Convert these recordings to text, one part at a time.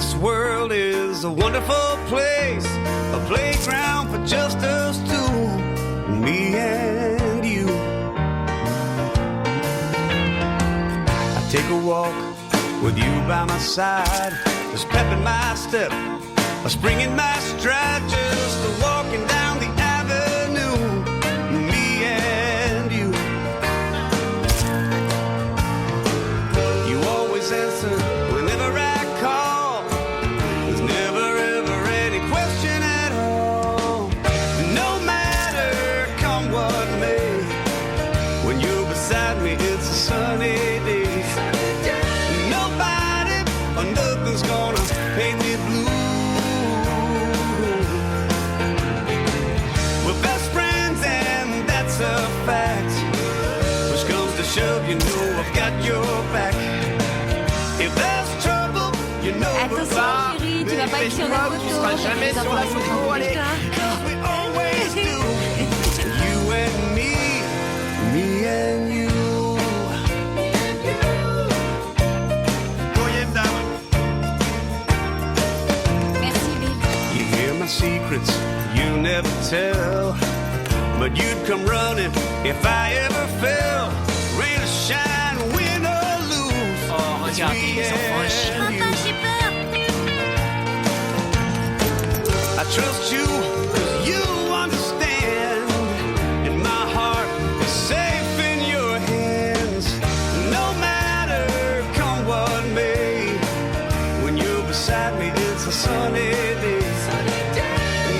this world is a wonderful place, a playground for just us two, me and you. I take a walk with you by my side, there's pep in my step, a spring in my stride, just walking down the avenue, me and you. You always answer whenever I call, there's never ever any question at all. No matter come what may, when you're beside me it's a sunny day. Nobody or nothing's gonna paint me blue. We're best friends and that's a fact. Push comes to shove, you know I've got your back. If there's trouble, you know we're Attention chérie, tu vas pas être sur la photo. Tu seras jamais sur la photo, allez. Cause we always do. You and me and you. Merci Bill. You hear my secrets, you never tell, but you'd come running if I ever fell. Rain or shine, win or lose. Oh, it's regardez, me les enfants, and you. Papa, j'ai peur. I trust you, 'cause you understand, and my heart is safe in your hands. No matter come what may, when you're beside me it's a sunny day.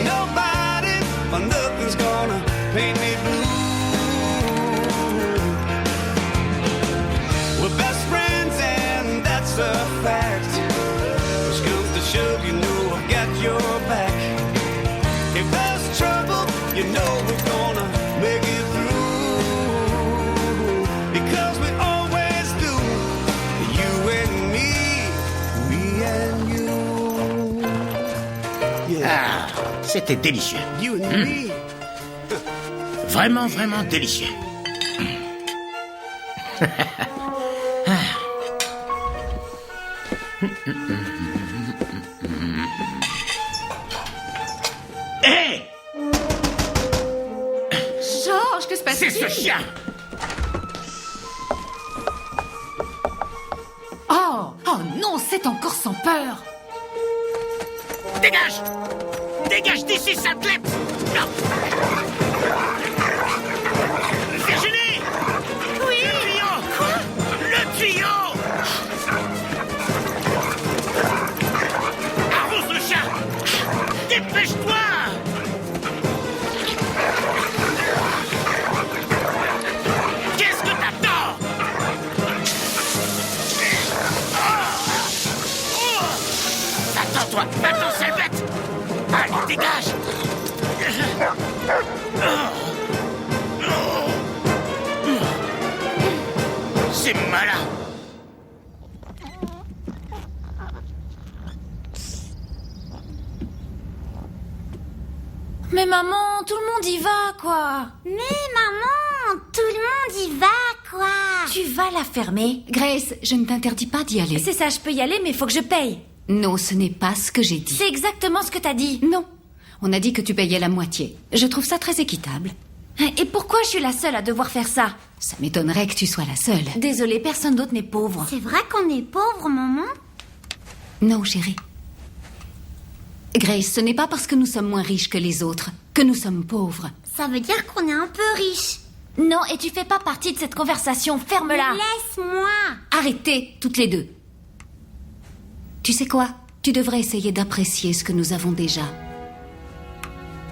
Nobody or nothing's gonna paint me blue. We're best friends and that's a fact. Push comes to shove, you know I've got your back. If there's trouble, you know we're gonna make it through. Because we always do. You and me and you. Yeah, Ah, c'était délicieux. you and me. Vraiment, vraiment délicieux. Hé, Georges, que se c'est passe-t-il? ce chien. Oh non, c'est encore sans peur. Dégage! Dégage d'ici, satellite! Virginie! Oui? Le tuyau! Quoi? Le tuyau! Arrose le chat! Dépêche-toi! Qu'est-ce que t'attends? Attends-toi! Attends, sale bête! Allez, dégage! C'est malin! Mais maman, tout le monde y va, quoi. Mais maman, tout le monde y va, quoi. Tu vas la fermer. Grace, je ne t'interdis pas d'y aller. C'est ça, je peux y aller, mais il faut que je paye. Non, ce n'est pas ce que j'ai dit. C'est exactement ce que t'as dit. Non. On a dit que tu payais la moitié. Je trouve ça très équitable. Et pourquoi je suis la seule à devoir faire ça? Ça m'étonnerait que tu sois la seule. Désolée, personne d'autre n'est pauvre. C'est vrai qu'on est pauvre, maman? Non, chérie. Grace, ce n'est pas parce que nous sommes moins riches que les autres que nous sommes pauvres. Ça veut dire qu'on est un peu riche. Non, et tu fais pas partie de cette conversation. Ferme-la. Laisse-moi. Arrêtez, toutes les deux. Tu sais quoi? Tu devrais essayer d'apprécier ce que nous avons déjà.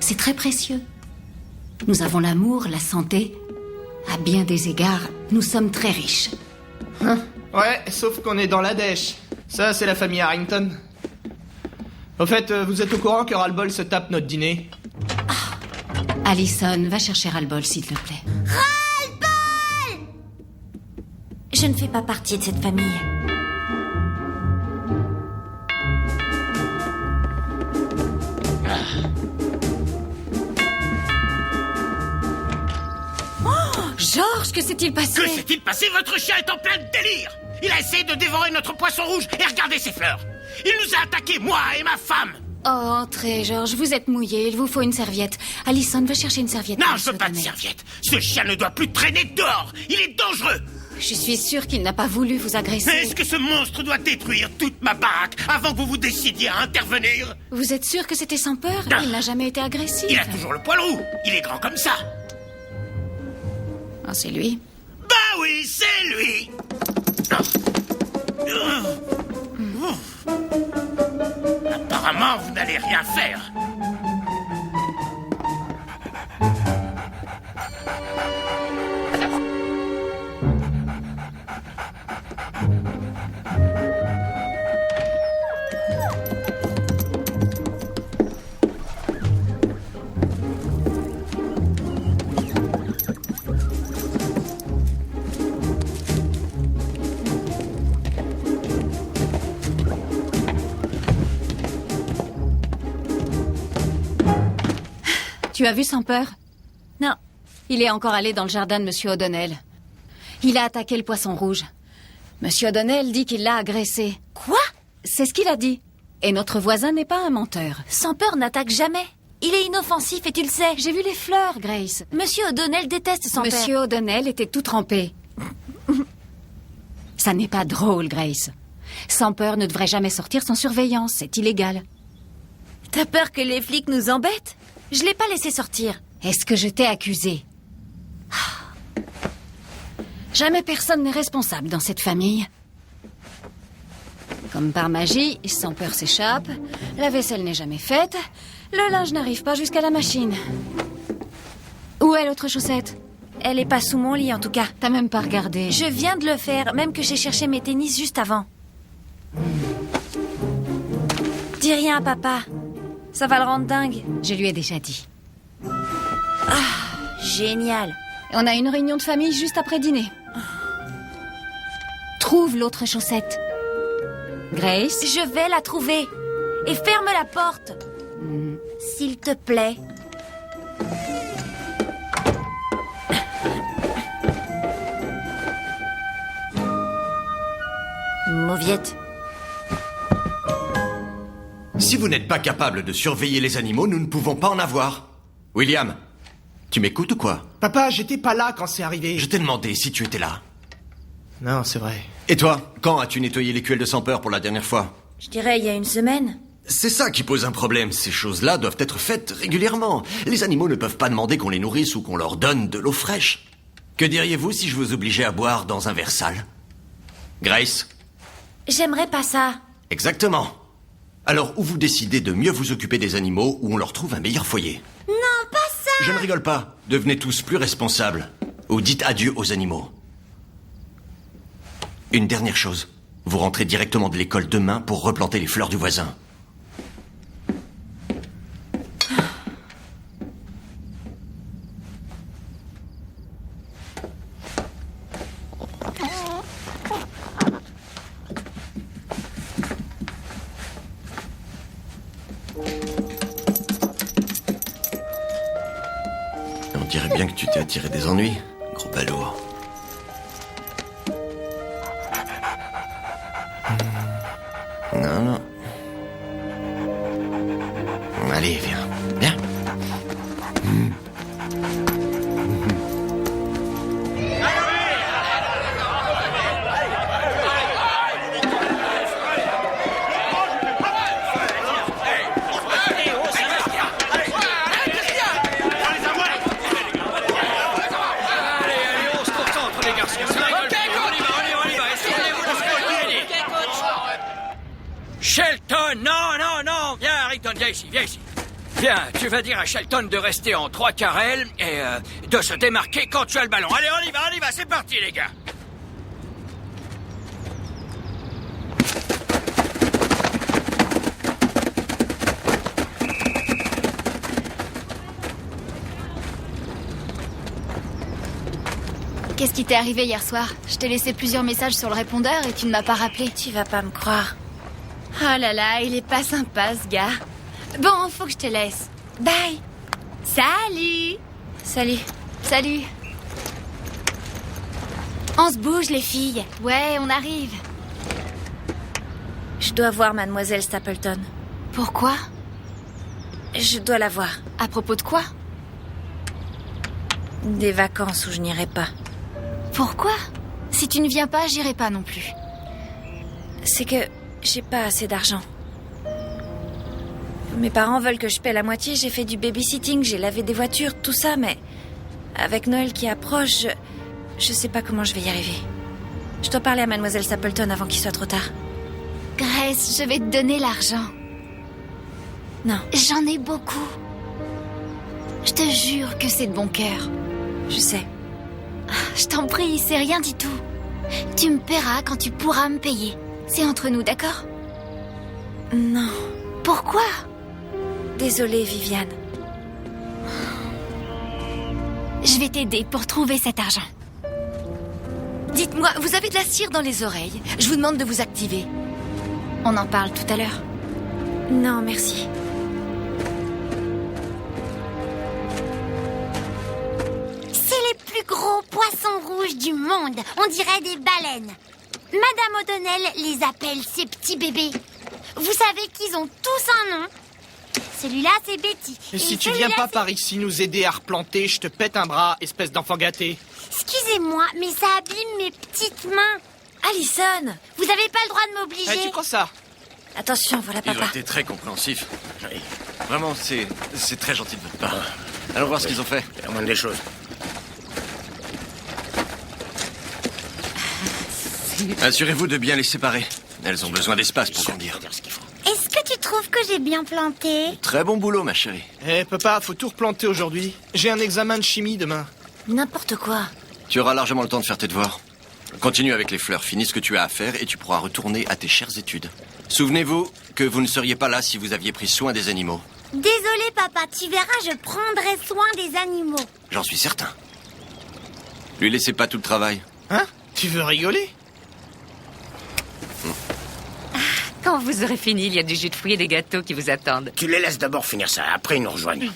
C'est très précieux. Nous avons l'amour, la santé. À bien des égards, nous sommes très riches. Ouais, sauf qu'on est dans la dèche. Ça, c'est la famille Harrington. Au fait, vous êtes au courant que Ras-le-bol se tape notre dîner? Allison, va chercher Ras-le-bol, s'il te plaît. Ras-le-bol! Je ne fais pas partie de cette famille. Georges, que s'est-il passé? Que s'est-il passé? Votre chien est en plein délire. Il a essayé de dévorer notre poisson rouge et regardez ses fleurs. Il nous a attaqués, moi et ma femme. Oh, entrez, George, vous êtes mouillé, il vous faut une serviette. Alison, va chercher une serviette. Non, pour je veux Monsieur pas de O'Donnell. serviette. Ce chien ne doit plus traîner dehors. Il est dangereux. Je suis sûre qu'il n'a pas voulu vous agresser. Est-ce que ce monstre doit détruire toute ma baraque avant que vous vous décidiez à intervenir? Vous êtes sûr que c'était sans peur? Ah. Il n'a jamais été agressif. Il a toujours le poil roux. Il est grand comme ça. Ah, c'est lui. Bah oui, c'est lui. Apparemment, vous n'allez rien faire. Tu as vu sans peur? Non. Il est encore allé dans le jardin de Monsieur O'Donnell. Il a attaqué le poisson rouge. Monsieur O'Donnell dit qu'il l'a agressé. Quoi? C'est ce qu'il a dit. Et notre voisin n'est pas un menteur. Sans peur n'attaque jamais. Il est inoffensif et tu le sais. J'ai vu les fleurs, Grace. Monsieur O'Donnell déteste Sans peur. Monsieur O'Donnell était tout trempé. Ça n'est pas drôle, Grace. Sans peur ne devrait jamais sortir sans surveillance. C'est illégal. T'as peur que les flics nous embêtent? Je l'ai pas laissé sortir. Est-ce que je t'ai accusé? Jamais personne n'est responsable dans cette famille. Comme par magie, Sans peur s'échappe, la vaisselle n'est jamais faite, le linge n'arrive pas jusqu'à la machine. Où est l'autre chaussette? Elle est pas sous mon lit en tout cas. T'as même pas regardé. Je viens de le faire, même que j'ai cherché mes tennis juste avant. Dis rien à papa. Ça va le rendre dingue. Je lui ai déjà dit. Génial. On a une réunion de famille juste après dîner. Trouve l'autre chaussette. Grace? Je vais la trouver. Et ferme la porte. S'il te plaît. Mauviette. Si vous n'êtes pas capable de surveiller les animaux, nous ne pouvons pas en avoir. William, tu m'écoutes ou quoi? Papa, j'étais pas là quand c'est arrivé. Je t'ai demandé si tu étais là. Non, c'est vrai. Et toi, quand as-tu nettoyé l'écuelle de Sans peur pour la dernière fois? Je dirais il y a une semaine. C'est ça qui pose un problème. Ces choses-là doivent être faites régulièrement. Les animaux ne peuvent pas demander qu'on les nourrisse ou qu'on leur donne de l'eau fraîche. Que diriez-vous si je vous obligeais à boire dans un verre sale? Grace? J'aimerais pas ça. Exactement. Alors, ou vous décidez de mieux vous occuper des animaux, ou on leur trouve un meilleur foyer. Non, pas ça. Je ne rigole pas. Devenez tous plus responsables. Ou dites adieu aux animaux. Une dernière chose. Vous rentrez directement de l'école demain pour replanter les fleurs du voisin. On dirait bien que tu t'es attiré des ennuis, gros balourd. Non, non. Allez, viens. Viens. Shelton, non, non, non. Viens, Harrington, viens ici, viens ici. Viens, tu vas dire à Shelton de rester en 3 carrels et de se démarquer quand tu as le ballon. Allez, on y va, c'est parti, les gars. Qu'est-ce qui t'est arrivé hier soir? Je t'ai laissé plusieurs messages sur le répondeur et tu ne m'as pas rappelé. Tu vas pas me croire. Oh là là, il est pas sympa ce gars. Bon, faut que je te laisse. Bye. Salut. Salut. Salut. On se bouge les filles. Ouais, on arrive. Je dois voir Mademoiselle Stapleton. Pourquoi? Je dois la voir. À propos de quoi? Des vacances où je n'irai pas. Pourquoi? Si tu ne viens pas, j'irai pas non plus. C'est que j'ai pas assez d'argent. Mes parents veulent que je paie la moitié. J'ai fait du babysitting, j'ai lavé des voitures, tout ça, mais avec Noël qui approche, je sais pas comment je vais y arriver. Je dois parler à Mademoiselle Stapleton avant qu'il soit trop tard. Grace, je vais te donner l'argent. Non, J'en ai beaucoup. Je te jure que c'est de bon cœur. je sais. Je t'en prie, c'est rien du tout. Tu me paieras quand tu pourras me payer. C'est entre nous, d'accord? Non. Pourquoi? Désolée, Viviane. Je vais t'aider pour trouver cet argent. Dites-moi, vous avez de la cire dans les oreilles. Je vous demande de vous activer. On en parle tout à l'heure. Non, merci. C'est les plus gros poissons rouges du monde. On dirait des baleines. Madame O'Donnell les appelle ses petits bébés. Vous savez qu'ils ont tous un nom. Celui-là, c'est Betty. Et si tu viens pas par ici nous aider à replanter, je te pète un bras, espèce d'enfant gâté. Excusez-moi, mais ça abîme mes petites mains. Alison! Vous avez pas le droit de m'obliger. Tu crois ça? Attention, voilà Ils ont papa. été très compréhensifs. Vraiment, c'est très gentil de votre part. Allons voir ce qu'ils ont fait. C'est la moindre des choses. Assurez-vous de bien les séparer. Elles ont besoin d'espace pour grandir. Dire ce qu'il faut. Est-ce que tu trouves que j'ai bien planté? Très bon boulot, ma chérie. Papa, faut tout replanter aujourd'hui. J'ai un examen de chimie demain. N'importe quoi. Tu auras largement le temps de faire tes devoirs. Continue avec les fleurs, finis ce que tu as à faire et tu pourras retourner à tes chères études. Souvenez-vous que vous ne seriez pas là si vous aviez pris soin des animaux. Désolé, papa. Tu verras, je prendrai soin des animaux. J'en suis certain. Lui laissez pas tout le travail. Hein? Tu veux rigoler? Quand vous aurez fini, il y a du jus de fruits et des gâteaux qui vous attendent. Tu les laisses d'abord finir ça, après ils nous rejoignent.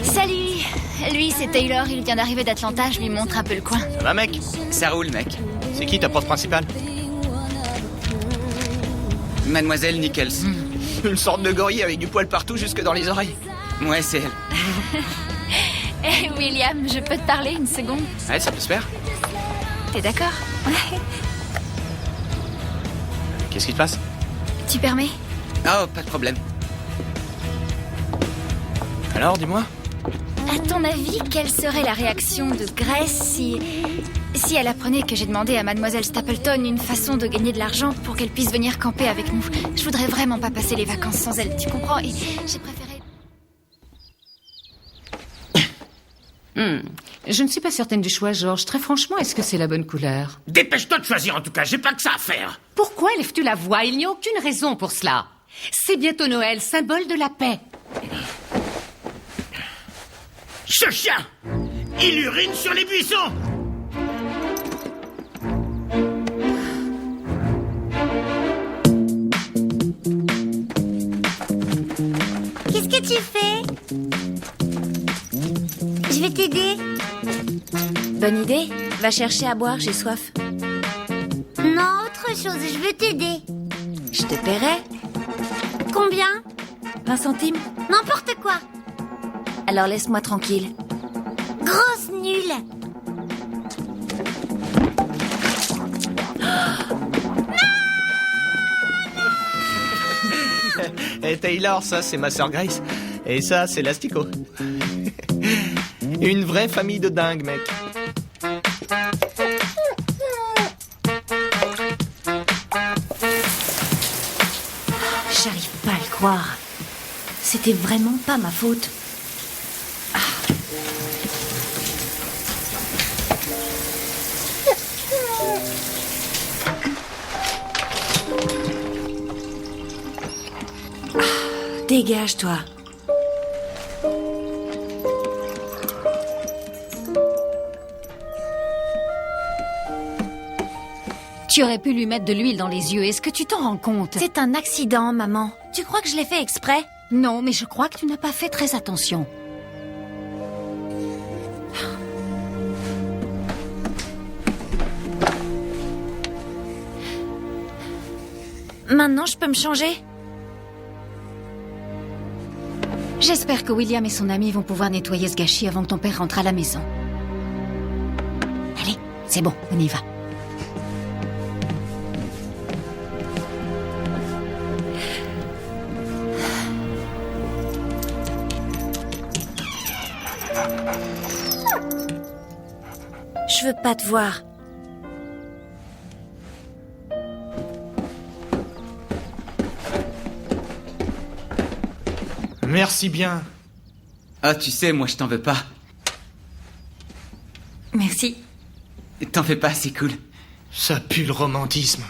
Salut! Lui, c'est Taylor, il vient d'arriver d'Atlanta, je lui montre un peu le coin. Ça va, mec? Ça roule, mec. C'est qui ta prof principale? Mademoiselle Nichols. Une sorte de gorille avec du poil partout jusque dans les oreilles. Ouais, c'est elle. Hé, William, je peux te parler une seconde? Ouais, ça peut se faire. T'es d'accord? Ouais. Qu'est-ce qui te passe? Tu permets? Oh, pas de problème. Alors, dis-moi. À ton avis, quelle serait la réaction de Grace si elle apprenait que j'ai demandé à Mademoiselle Stapleton une façon de gagner de l'argent pour qu'elle puisse venir camper avec nous? Je voudrais vraiment pas passer les vacances sans elle, tu comprends? Et j'ai préféré... Je ne suis pas certaine du choix, George. Très franchement, est-ce que c'est la bonne couleur? Dépêche-toi de choisir en tout cas, j'ai pas que ça à faire. Pourquoi lèves-tu la voix? Il n'y a aucune raison pour cela. C'est bientôt Noël, symbole de la paix. Ce chien, il urine sur les buissons. Qu'est-ce que tu fais? Je vais t'aider. Bonne idée. Va chercher à boire, j'ai soif. Non, autre chose, je veux t'aider. Je te paierai. Combien? 20 centimes. N'importe quoi. Alors laisse-moi tranquille. Grosse nulle. Et Taylor, ça, c'est ma sœur Grace. Et ça, c'est l'Astico. Une vraie famille de dingues, mec. J'arrive pas à le croire. C'était vraiment pas ma faute. Dégage-toi. Tu aurais pu lui mettre de l'huile dans les yeux, est-ce que tu t'en rends compte? C'est un accident, maman. Tu crois que je l'ai fait exprès? Non, mais je crois que tu n'as pas fait très attention. Maintenant, je peux me changer? J'espère que William et son ami vont pouvoir nettoyer ce gâchis avant que ton père rentre à la maison. Allez, c'est bon, on y va. Je veux pas te voir. Merci bien. Ah, tu sais, moi je t'en veux pas. Merci. T'en fais pas, c'est cool. Ça pue le romantisme.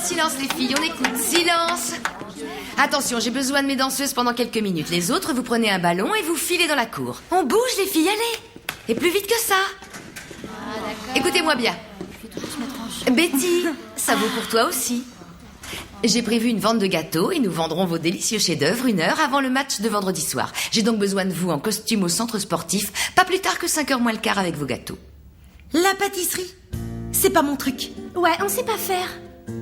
Silence les filles, on écoute. Silence. Attention, j'ai besoin de mes danseuses pendant quelques minutes. Les autres, vous prenez un ballon et vous filez dans la cour. On bouge les filles, allez. Et plus vite que ça. Écoutez-moi bien. Betty, ça vaut pour toi aussi. J'ai prévu une vente de gâteaux et nous vendrons vos délicieux chefs-d'œuvre 1 heure avant le match de vendredi soir. J'ai donc besoin de vous en costume au centre sportif, pas plus tard que 5h moins le quart avec vos gâteaux. La pâtisserie, c'est pas mon truc. Ouais, on sait pas faire.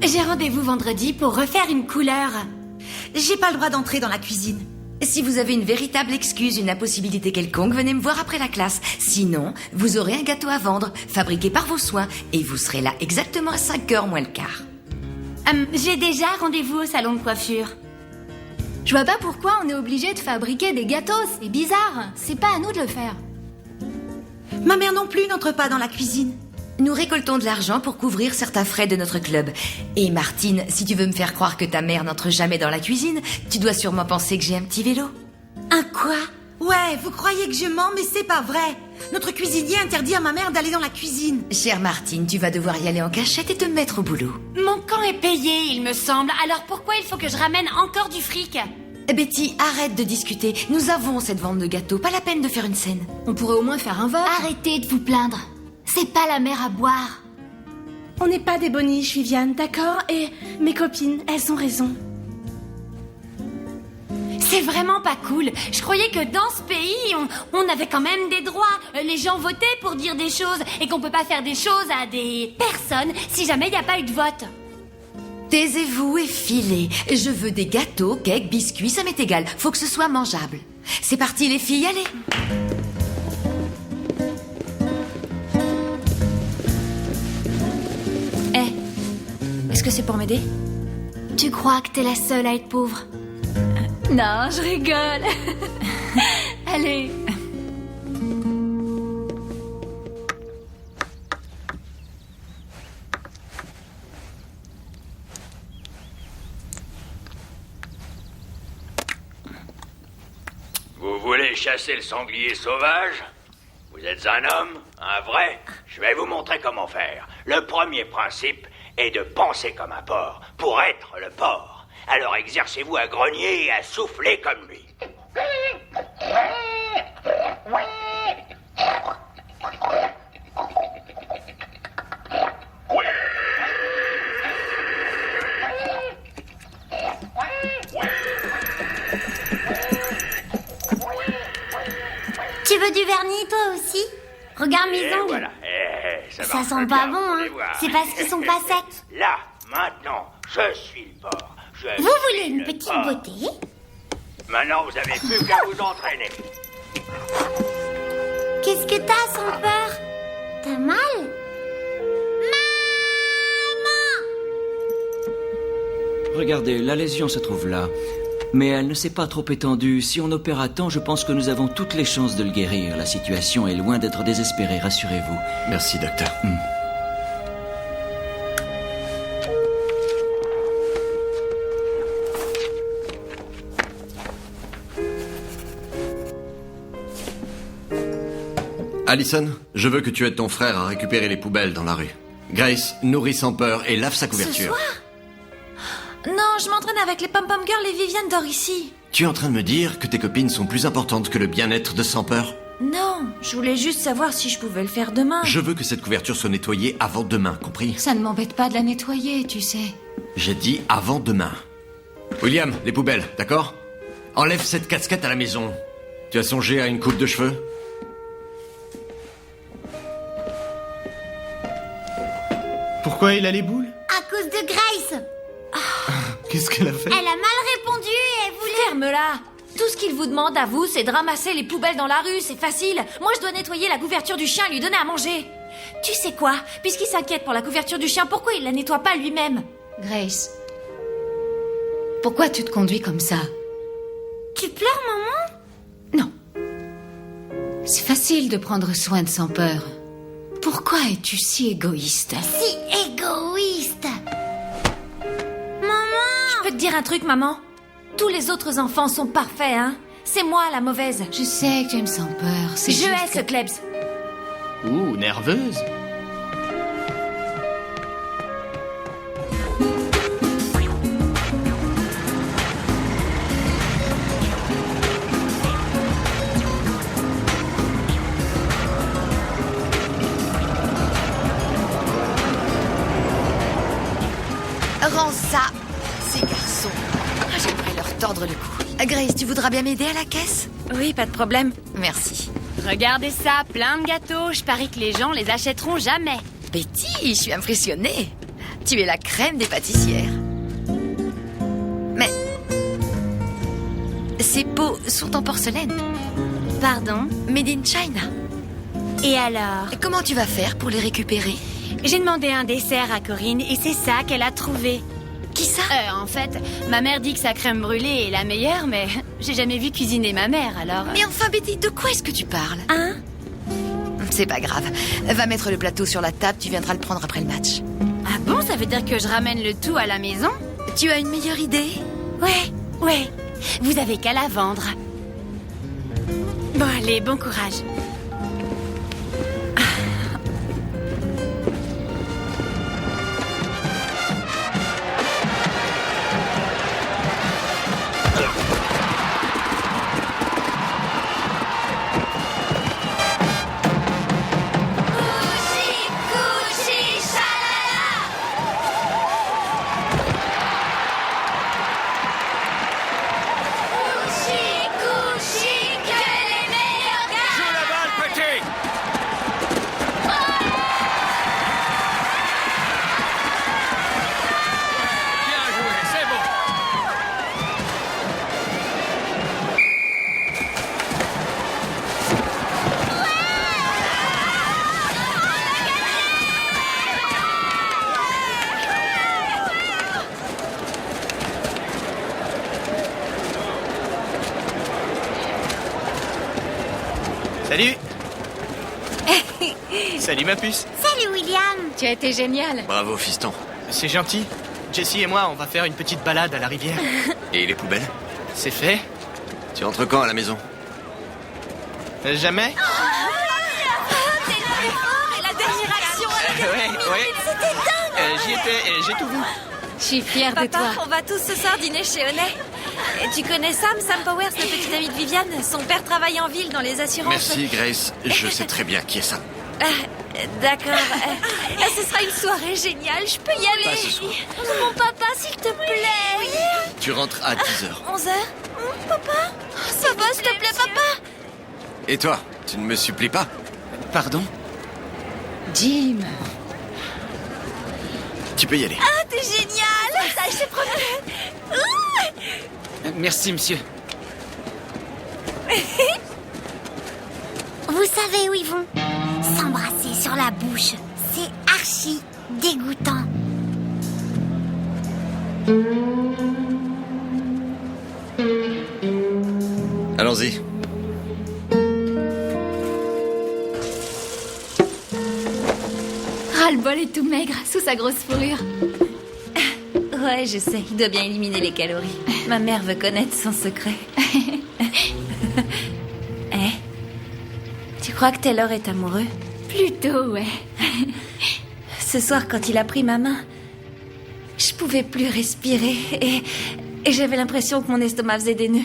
J'ai rendez-vous vendredi pour refaire une couleur. J'ai pas le droit d'entrer dans la cuisine. Si vous avez une véritable excuse, une impossibilité quelconque, venez me voir après la classe. Sinon, vous aurez un gâteau à vendre, fabriqué par vos soins, et vous serez là exactement à 5h moins le quart. J'ai déjà rendez-vous au salon de coiffure. Je vois pas pourquoi on est obligé de fabriquer des gâteaux, c'est bizarre. C'est pas à nous de le faire. Ma mère non plus n'entre pas dans la cuisine. Nous récoltons de l'argent pour couvrir certains frais de notre club. Et Martine, si tu veux me faire croire que ta mère n'entre jamais dans la cuisine, tu dois sûrement penser que j'ai un petit vélo. Un quoi? Ouais, vous croyez que je mens, mais c'est pas vrai. Notre cuisinier interdit à ma mère d'aller dans la cuisine. Chère Martine, tu vas devoir y aller en cachette et te mettre au boulot. Mon camp est payé, il me semble. Alors pourquoi il faut que je ramène encore du fric? Betty, arrête de discuter. Nous avons cette vente de gâteaux, pas la peine de faire une scène. On pourrait au moins faire un vote. Arrêtez de vous plaindre. C'est pas la mer à boire. On n'est pas des boniches, Viviane, d'accord? Et mes copines, elles ont raison. C'est vraiment pas cool. Je croyais que dans ce pays, on avait quand même des droits. Les gens votaient pour dire des choses et qu'on peut pas faire des choses à des personnes si jamais il n'y a pas eu de vote. Taisez-vous et filez. Je veux des gâteaux, cakes, biscuits, ça m'est égal. Faut que ce soit mangeable. C'est parti les filles, allez. Est-ce que c'est pour m'aider? Tu crois que t'es la seule à être pauvre? Non, je rigole. Allez. Vous voulez chasser le sanglier sauvage? Vous êtes un homme? Un vrai? Je vais vous montrer comment faire. Le premier principe est de penser comme un porc pour être le porc. Alors exercez-vous à grogner et à souffler comme lui. Tu veux du vernis, toi aussi? Regarde mes ongles. Voilà. Ça sent pas bon, hein. C'est parce qu'ils sont pas secs. Là, maintenant, je suis le porc. Vous voulez une petite beauté? Maintenant, vous avez plus qu'à vous entraîner. Qu'est-ce que t'as, sans peur? T'as mal? Regardez, la lésion se trouve là. Mais elle ne s'est pas trop étendue. Si on opère à temps, je pense que nous avons toutes les chances de le guérir. La situation est loin d'être désespérée, rassurez-vous. Merci, docteur. Allison, je veux que tu aides ton frère à récupérer les poubelles dans la rue. Grace, nourris sans peur et lave sa Ce couverture. soir? Non, je m'entraîne avec les Pom-Pom Girls et Viviane dort ici. Tu es en train de me dire que tes copines sont plus importantes que le bien-être de Sans Peur? Non, je voulais juste savoir si je pouvais le faire demain. Je veux que cette couverture soit nettoyée avant demain, compris? Ça ne m'embête pas de la nettoyer, tu sais. J'ai dit avant demain. William, les poubelles, d'accord? Enlève cette casquette à la maison. Tu as songé à une coupe de cheveux? Pourquoi il a les boules? À cause de Grace. Qu'est-ce qu'elle a fait? Elle a mal répondu et elle voulait... Ferme-la. Tout ce qu'il vous demande à vous, c'est de ramasser les poubelles dans la rue, c'est facile. Moi, je dois nettoyer la couverture du chien et lui donner à manger. Tu sais quoi? Puisqu'il s'inquiète pour la couverture du chien, pourquoi il la nettoie pas lui-même? Grace, pourquoi tu te conduis comme ça? Tu pleures, maman? Non. C'est facile de prendre soin de Sans Peur. Pourquoi es-tu si égoïste? Si égoïste. Je peux te dire un truc, maman? Tous les autres enfants sont parfaits, hein? C'est moi la mauvaise. Je sais que tu aimes Sans Peur, c'est Je juste hais ce que... Klebs. Ouh, nerveuse. Rends ça, ces garçons. J'aimerais leur tordre le cou. Grace, tu voudras bien m'aider à la caisse? Oui, pas de problème. Merci. Regardez ça, plein de gâteaux. Je parie que les gens les achèteront jamais. Betty, je suis impressionnée. Tu es la crème des pâtissières. Mais... ces pots sont en porcelaine. Pardon? Made in China. Et alors? Comment tu vas faire pour les récupérer? J'ai demandé un dessert à Corinne et c'est ça qu'elle a trouvé. Qui ça? En fait, ma mère dit que sa crème brûlée est la meilleure, mais j'ai jamais vu cuisiner ma mère, alors... Mais enfin, Betty, de quoi est-ce que tu parles? Hein? C'est pas grave. Va mettre le plateau sur la table, tu viendras le prendre après le match. Ah bon, ça veut dire que je ramène le tout à la maison? Tu as une meilleure idée? Ouais. Vous avez qu'à la vendre. Bon, allez, bon courage. Salut. Salut ma puce. Salut William. Tu as été génial. Bravo, fiston. C'est gentil. Jessie et moi, on va faire une petite balade à la rivière. Et les poubelles? C'est fait. Tu rentres quand à la maison? Jamais. Et la dernière action Ouais. C'était dingue. J'y étais et j'ai tout vu. Je suis fière de Papa, toi. on va tous ce soir dîner chez Honey. Et tu connais Sam Powers, le petit ami de Viviane? Son père travaille en ville dans les assurances. Merci, Grace. Je sais très bien qui est ça. D'accord. Ce sera une soirée géniale. Je peux y aller. Pas ce soir. Mon papa, s'il te plaît. Tu rentres à 10h. 11h. Papa, ça va, s'il te plaît, papa. Et toi, tu ne me supplies pas? Pardon? Jim. Tu peux y aller. Ah, t'es génial. Ça, je te promets. Merci, monsieur. Vous savez où ils vont? S'embrasser sur la bouche. C'est archi dégoûtant. Allons-y. Ras-le-bol est tout maigre, sous sa grosse fourrure. Ouais, je sais. Il doit bien éliminer les calories. Ma mère veut connaître son secret. Tu crois que Taylor est amoureux? Plutôt, ouais. Ce soir, quand il a pris ma main, je pouvais plus respirer et j'avais l'impression que mon estomac faisait des nœuds.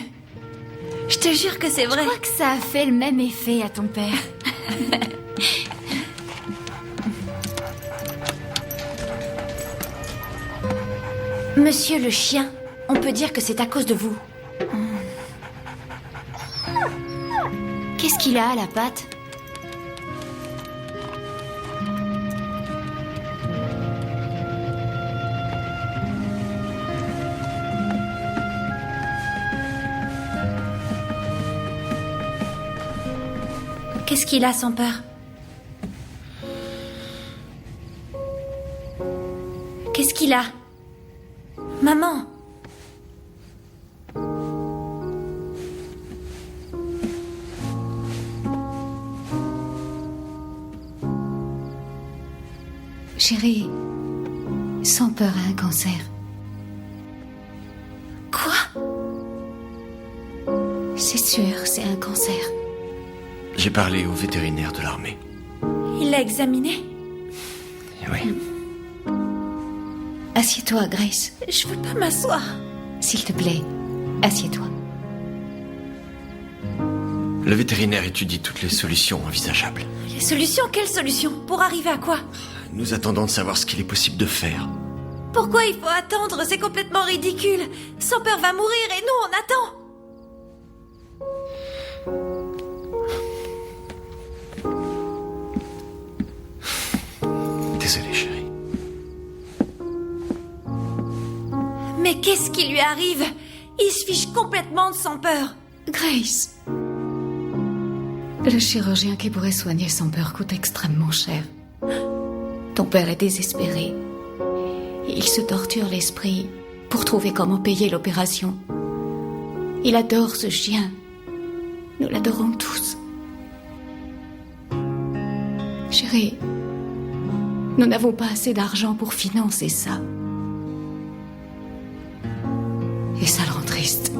Je te jure que c'est vrai. Je crois que ça a fait le même effet à ton père. Monsieur le chien, on peut dire que c'est à cause de vous. Qu'est-ce qu'il a à la patte? Qu'est-ce qu'il a, sans peur? Qu'est-ce qu'il a? Maman! Chérie, sans peur a un cancer. Quoi? C'est sûr, c'est un cancer. J'ai parlé au vétérinaire de l'armée. Il l'a examiné? Oui. Assieds-toi, Grace. Je veux pas m'asseoir. S'il te plaît, assieds-toi. Le vétérinaire étudie toutes les solutions envisageables. Les solutions? Quelles solutions? Pour arriver à quoi? Nous attendons de savoir ce qu'il est possible de faire. Pourquoi il faut attendre? C'est complètement ridicule. Sans peur va mourir et nous, on attend. Désolé, chérie. Mais qu'est-ce qui lui arrive? Il se fiche complètement de Sans peur. Grace. Le chirurgien qui pourrait soigner Sans peur coûte extrêmement cher. Ton père est désespéré. Il se torture l'esprit pour trouver comment payer l'opération. Il adore ce chien. Nous l'adorons tous. Chérie, nous n'avons pas assez d'argent pour financer ça. Et ça le rend triste.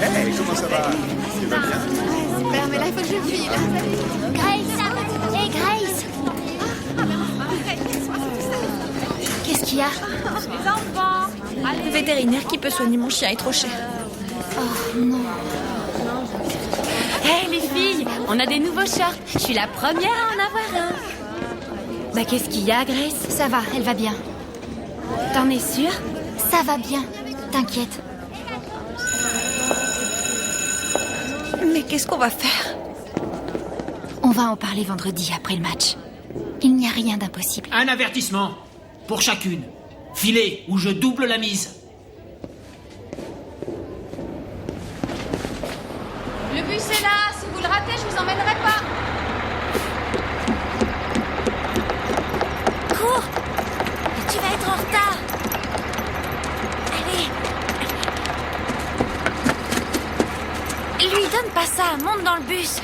Hey, comment ça va? Tu vas bien? Super, mais là, il faut que je file. Grace! Hey, Grace! Qu'est-ce qu'il y a? Le vétérinaire qui peut soigner mon chien est trop cher. Oh, non. Hé, les filles, on a des nouveaux shorts. Je suis la première à en avoir un. Bah, qu'est-ce qu'il y a, Grace? Ça va, elle va bien. T'en es sûre? Ça va bien, t'inquiète. Mais qu'est-ce qu'on va faire? On va en parler vendredi après le match. Il n'y a rien d'impossible. Un avertissement pour chacune. Filet ou je double la mise. Le bus est là, emmènerai pas. Cours! Tu vas être en retard. Allez. Lui donne pas ça, monte dans le bus.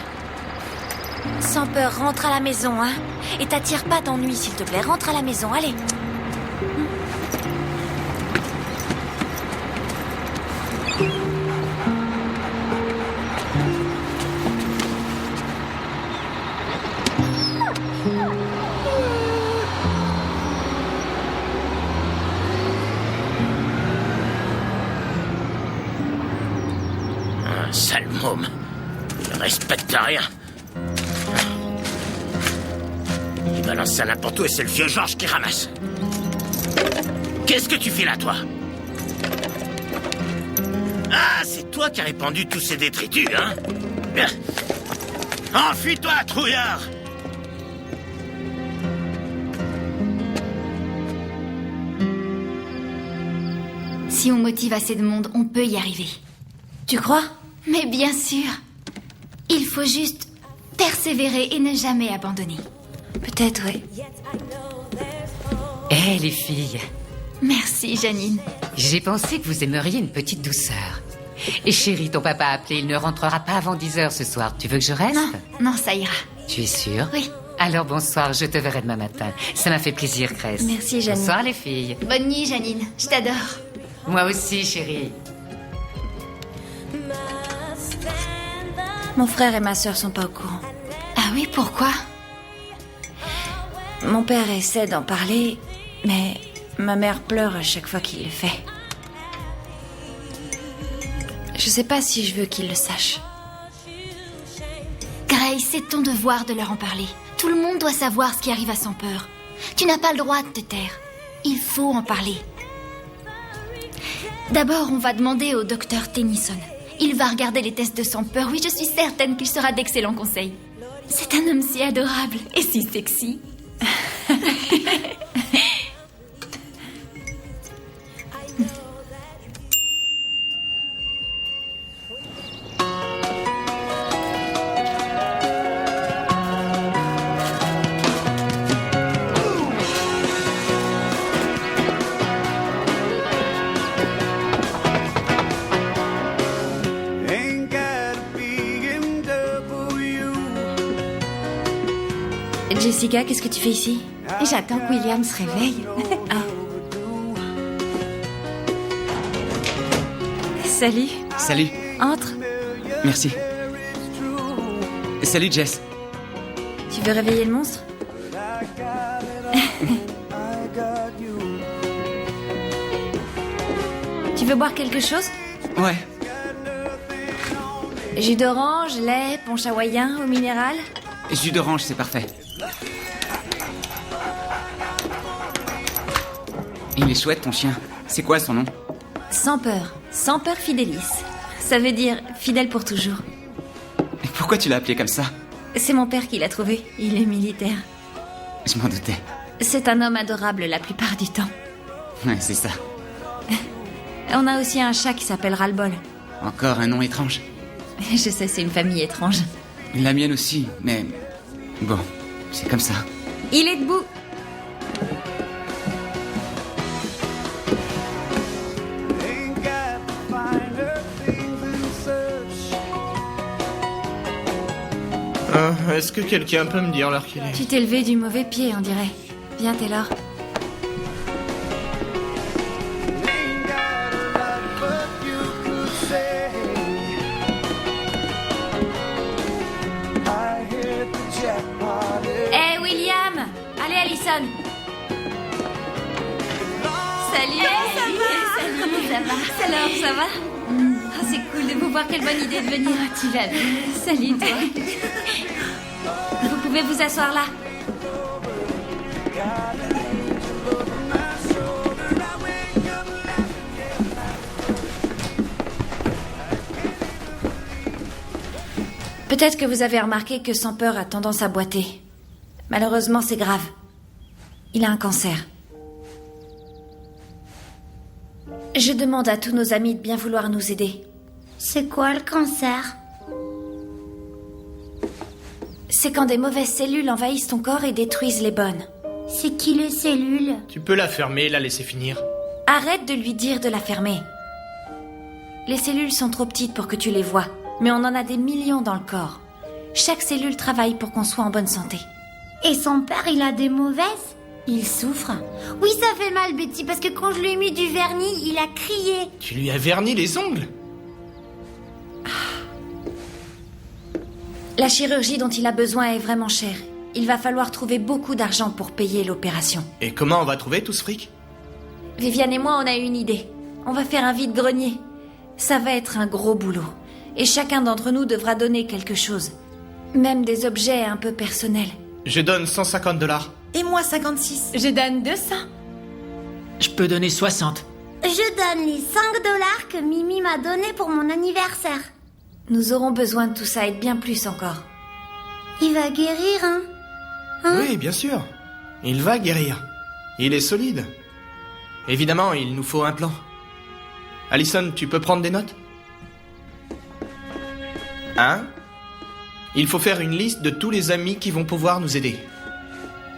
Sans peur, rentre à la maison, hein. Et t'attire pas d'ennui, s'il te plaît. Rentre à la maison, allez. Un sale môme. Il respecte rien. Il balance ça n'importe où et c'est le vieux Georges qui ramasse. Qu'est-ce que tu fais là, toi? Ah, c'est toi qui as répandu tous ces détritus, hein? Enfuis-toi, trouillard! Si on motive assez de monde, on peut y arriver. Tu crois? Mais bien sûr. Il faut juste persévérer et ne jamais abandonner. Peut-être, oui. Eh, les filles. Merci, Janine. J'ai pensé que vous aimeriez une petite douceur. Et chérie, ton papa a appelé, il ne rentrera pas avant 10h ce soir. Tu veux que je reste? Non, ça ira. Tu es sûre? Oui. Alors bonsoir, je te verrai demain matin. Ça m'a fait plaisir, Grace. Merci, Janine. Bonsoir, les filles. Bonne nuit, Janine. Je t'adore. Moi aussi, chérie. Mon frère et ma sœur sont pas au courant. Ah oui, pourquoi? Mon père essaie d'en parler, mais ma mère pleure à chaque fois qu'il le fait. Je sais pas si je veux qu'il le sache. Grace, c'est ton devoir de leur en parler. Tout le monde doit savoir ce qui arrive à Sans-Peur. Tu n'as pas le droit de te taire. Il faut en parler. D'abord, on va demander au docteur Tennyson. Il va regarder les tests de Sans-Peur. Oui, je suis certaine qu'il sera d'excellents conseils. C'est un homme si adorable et si sexy. Ain't got a BMW. Jessica, qu'est-ce que tu fais ici? J'attends que William se réveille. Salut. Salut. Entre. Merci. Salut, Jess. Tu veux réveiller le monstre? Tu veux boire quelque chose? Ouais. Jus d'orange, lait, punch hawaïen, eau minérale? Jus d'orange, c'est parfait. Il est chouette, ton chien. C'est quoi son nom? Sans-Peur. Sans-Peur Fidelis. Ça veut dire fidèle pour toujours. Et pourquoi tu l'as appelé comme ça? C'est mon père qui l'a trouvé. Il est militaire. Je m'en doutais. C'est un homme adorable la plupart du temps. Ouais, c'est ça. On a aussi un chat qui s'appelle Ras-le-Bol. Encore un nom étrange. Je sais, c'est une famille étrange. La mienne aussi, mais... Bon, c'est comme ça. Il est debout. Est-ce que quelqu'un peut me dire l'heure qu'il est? Tu t'es levé du mauvais pied, on dirait. Viens, Taylor. Hé, William! Allez, Allison! Salut! Salut! Comment ça va? Alors, ça va? Ah, c'est cool de vous voir, quelle bonne idée de venir. Tu vas bien? Salut, toi! Vous pouvez vous asseoir là. Peut-être que vous avez remarqué que Sans-Peur a tendance à boiter. Malheureusement, c'est grave. Il a un cancer. Je demande à tous nos amis de bien vouloir nous aider. C'est quoi le cancer? C'est quand des mauvaises cellules envahissent ton corps et détruisent les bonnes. C'est qui les cellules? Tu peux la fermer, la laisser finir. Arrête de lui dire de la fermer. Les cellules sont trop petites pour que tu les vois, mais on en a des millions dans le corps. Chaque cellule travaille pour qu'on soit en bonne santé. Et son père, il a des mauvaises? Il souffre. Oui, ça fait mal, Betty, parce que quand je lui ai mis du vernis, il a crié. Tu lui as verni les ongles? La chirurgie dont il a besoin est vraiment chère. Il va falloir trouver beaucoup d'argent pour payer l'opération. Et comment on va trouver tout ce fric? Viviane et moi, on a une idée. On va faire un vide-grenier. Ça va être un gros boulot. Et chacun d'entre nous devra donner quelque chose. Même des objets un peu personnels. Je donne 150 $. Et moi 56. Je donne 200. Je peux donner 60. Je donne les 5 $ que Mimi m'a donné pour mon anniversaire. Nous aurons besoin de tout ça et de bien plus encore. Il va guérir, hein? Oui, bien sûr. Il va guérir. Il est solide. Évidemment, il nous faut un plan. Allison, tu peux prendre des notes? Il faut faire une liste de tous les amis qui vont pouvoir nous aider.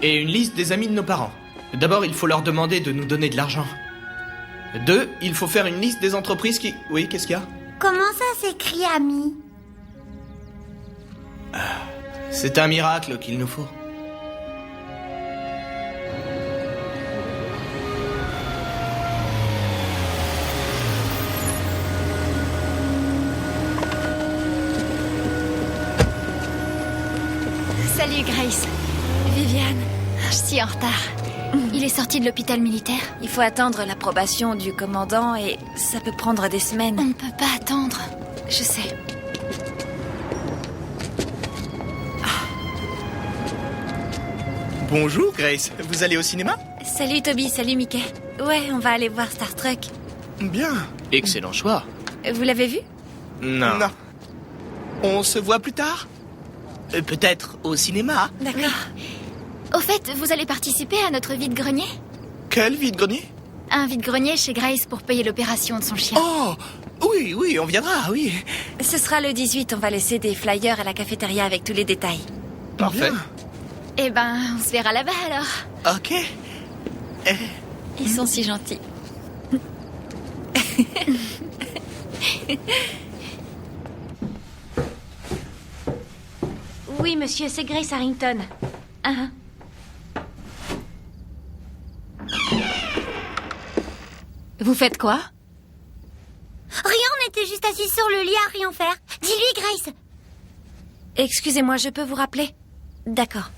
Et une liste des amis de nos parents. D'abord, il faut leur demander de nous donner de l'argent. 2, il faut faire une liste des entreprises qui... Oui, qu'est-ce qu'il y a? Comment ça s'écrit, ami? C'est un miracle qu'il nous faut. Salut Grace. Viviane. Je suis en retard. Il est sorti de l'hôpital militaire. Il faut attendre l'approbation du commandant et ça peut prendre des semaines. On ne peut pas attendre. Je sais. Bonjour Grace, vous allez au cinéma? Salut Toby, salut Mickey. Ouais, on va aller voir Star Trek. Bien. Excellent choix. Vous l'avez vu? Non. On se voit plus tard? Peut-être au cinéma? D'accord. Au fait, vous allez participer à notre vide-grenier? Quel vide-grenier? Un vide-grenier chez Grace pour payer l'opération de son chien. Oh, oui, on viendra, oui. Ce sera le 18, on va laisser des flyers à la cafétéria avec tous les détails. Parfait. Eh ben, on se verra là-bas alors. Ok. Ils sont si gentils. Oui, monsieur, c'est Grace Harrington. Vous faites quoi? Rien, on était juste assis sur le lit à rien faire. Dis-lui, Grace. Excusez-moi, je peux vous rappeler? D'accord.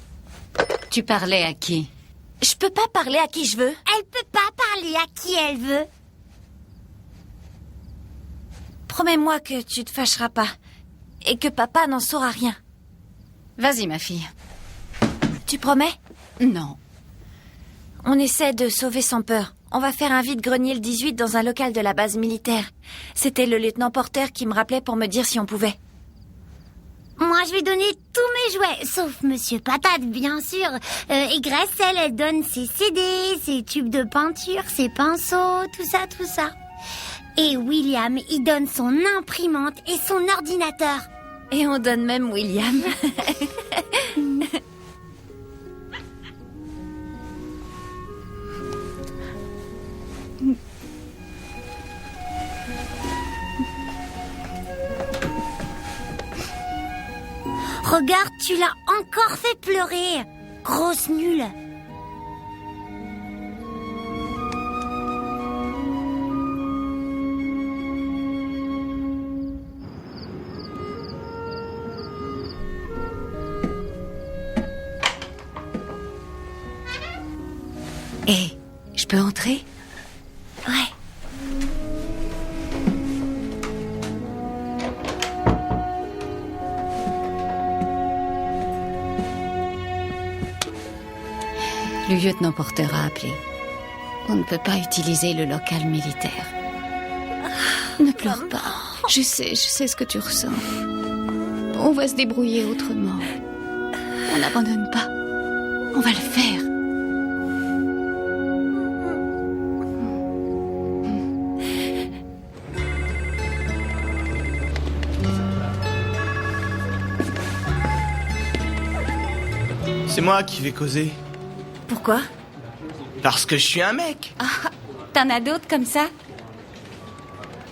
Tu parlais à qui? Je peux pas parler à qui je veux. Elle peut pas parler à qui elle veut. Promets-moi que tu te fâcheras pas. Et que papa n'en saura rien. Vas-y, ma fille. Tu promets? Non. On essaie de sauver sans peur. On va faire un vide-grenier le 18 dans un local de la base militaire. C'était le lieutenant Porter qui me rappelait pour me dire si on pouvait. Moi, je vais donner tous mes jouets, sauf Monsieur Patate, bien sûr. Et Grace, elle donne ses CD, ses tubes de peinture, ses pinceaux, tout ça. Et William, il donne son imprimante et son ordinateur. Et on donne même William. Regarde, tu l'as encore fait pleurer. Grosse nulle. Je peux entrer? Ouais. Le lieutenant Porter a appelé. On ne peut pas utiliser le local militaire. Ne pleure pas. Je sais ce que tu ressens. On va se débrouiller autrement. On n'abandonne pas. On va le faire. C'est moi qui vais causer. Pourquoi? Parce que je suis un mec. Ah, t'en as d'autres comme ça?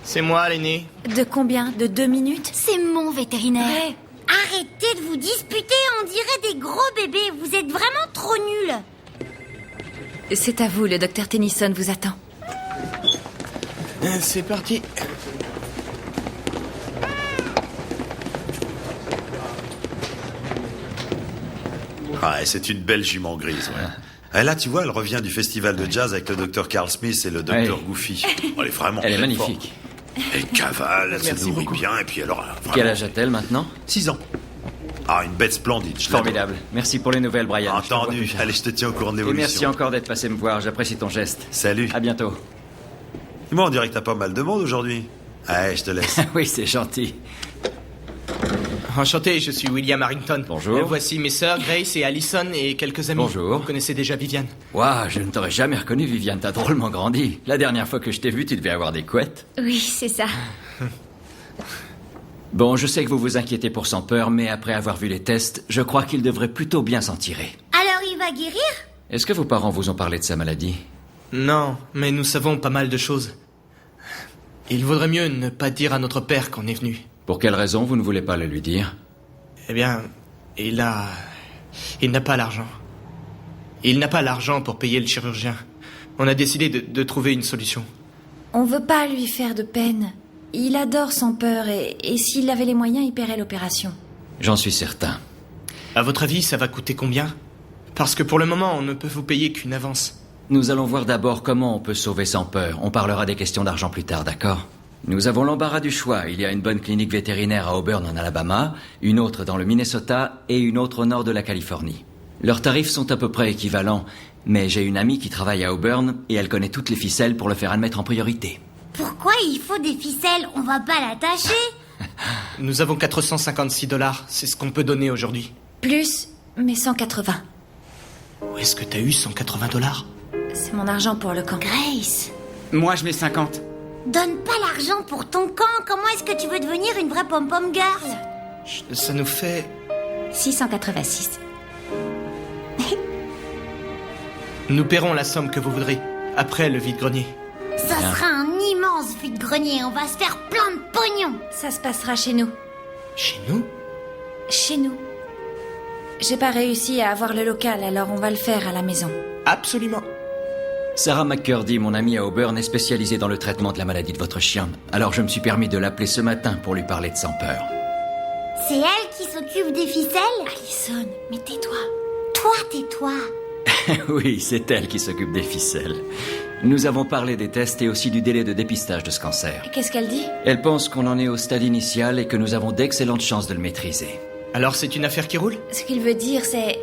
C'est moi, l'aîné. De combien? De 2 minutes? C'est mon vétérinaire. Arrêtez de vous disputer, on dirait des gros bébés. Vous êtes vraiment trop nuls. C'est à vous, le docteur Tennyson vous attend. C'est parti. Ouais, c'est une belle jument grise, ouais. Et là, tu vois, elle revient du festival de jazz avec le docteur Carl Smith et le docteur Goofy. Oh, elle est vraiment Elle est très magnifique. forte. Elle cavale, elle se nourrit bien, et puis alors... Vraiment... Quel âge a-t-elle maintenant? 6 ans. Ah, une bête splendide. Formidable. Merci pour les nouvelles, Brian. Entendu. Allez, je te tiens au courant de Et l'évolution. merci encore d'être passé me voir. J'apprécie ton geste. Salut. À bientôt. Moi, on dirait que t'as pas mal de monde aujourd'hui. Ouais, je te laisse. Oui, c'est gentil. Enchanté, je suis William Harrington. Bonjour. Voici mes sœurs Grace et Allison et quelques amis. Bonjour. Vous connaissez déjà Viviane? Waouh, je ne t'aurais jamais reconnu, Viviane. T'as drôlement grandi. La dernière fois que je t'ai vu, tu devais avoir des couettes. Oui, c'est ça. Bon, je sais que vous vous inquiétez pour son peur, mais après avoir vu les tests, je crois qu'il devrait plutôt bien s'en tirer. Alors il va guérir? Est-ce que vos parents vous ont parlé de sa maladie? Non, mais nous savons pas mal de choses. Il vaudrait mieux ne pas dire à notre père qu'on est venu. Pour quelle raison vous ne voulez pas le lui dire? Eh bien, il n'a pas l'argent. Il n'a pas l'argent pour payer le chirurgien. On a décidé de trouver une solution. On veut pas lui faire de peine. Il adore son peur et s'il avait les moyens, il paierait l'opération. J'en suis certain. À votre avis, ça va coûter combien? Parce que pour le moment, on ne peut vous payer qu'une avance. Nous allons voir d'abord comment on peut sauver sans peur. On parlera des questions d'argent plus tard, d'accord? Nous avons l'embarras du choix. Il y a une bonne clinique vétérinaire à Auburn en Alabama, une autre dans le Minnesota et une autre au nord de la Californie. Leurs tarifs sont à peu près équivalents, mais j'ai une amie qui travaille à Auburn et elle connaît toutes les ficelles pour le faire admettre en priorité. Pourquoi il faut des ficelles? On va pas l'attacher. Nous avons 456 $. C'est ce qu'on peut donner aujourd'hui. Plus, mais 180. Où est-ce que t'as eu 180 $? C'est mon argent pour le camp. Grace, Moi, je mets 50. donne pas l'argent pour ton camp. Comment est-ce que tu veux devenir une vraie pom-pom girl? Ça nous fait... 686. Nous paierons la somme que vous voudrez, après le vide-grenier. Ça sera un immense vide-grenier. On va se faire plein de pognon. Ça se passera chez nous. Chez nous? Chez nous. J'ai pas réussi à avoir le local, alors on va le faire à la maison. Absolument. Sarah McCurdy, mon amie à Auburn, est spécialisée dans le traitement de la maladie de votre chien. Alors je me suis permis de l'appeler ce matin pour lui parler de sans peur. C'est elle qui s'occupe des ficelles? Allison, Mais tais-toi. Toi, tais-toi. Oui, c'est elle qui s'occupe des ficelles. Nous avons parlé des tests et aussi du délai de dépistage de ce cancer. qu'est-ce qu'elle dit? Elle pense qu'on en est au stade initial et que nous avons d'excellentes chances de le maîtriser. Alors c'est une affaire qui roule? Ce qu'il veut dire, c'est...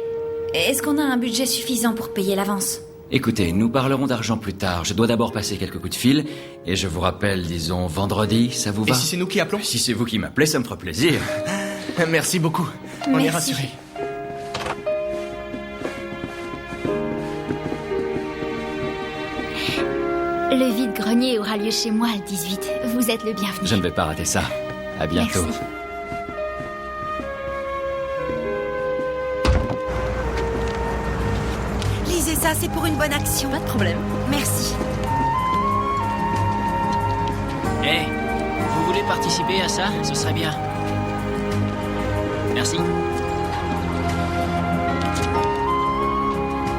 Est-ce qu'on a un budget suffisant pour payer l'avance? Écoutez, nous parlerons d'argent plus tard. Je dois d'abord passer quelques coups de fil. Et je vous rappelle, disons, vendredi, ça vous va? Et si c'est nous qui appelons? Si c'est vous qui m'appelez, ça me fera plaisir. Merci beaucoup. On est rassurés. Le vide-grenier aura lieu chez moi le 18. Vous êtes le bienvenu. Je ne vais pas rater ça. À bientôt. Merci. Lisez ça, c'est pour une bonne action. Pas de problème. Merci. Eh, vous voulez participer à ça? Ce serait bien. Merci.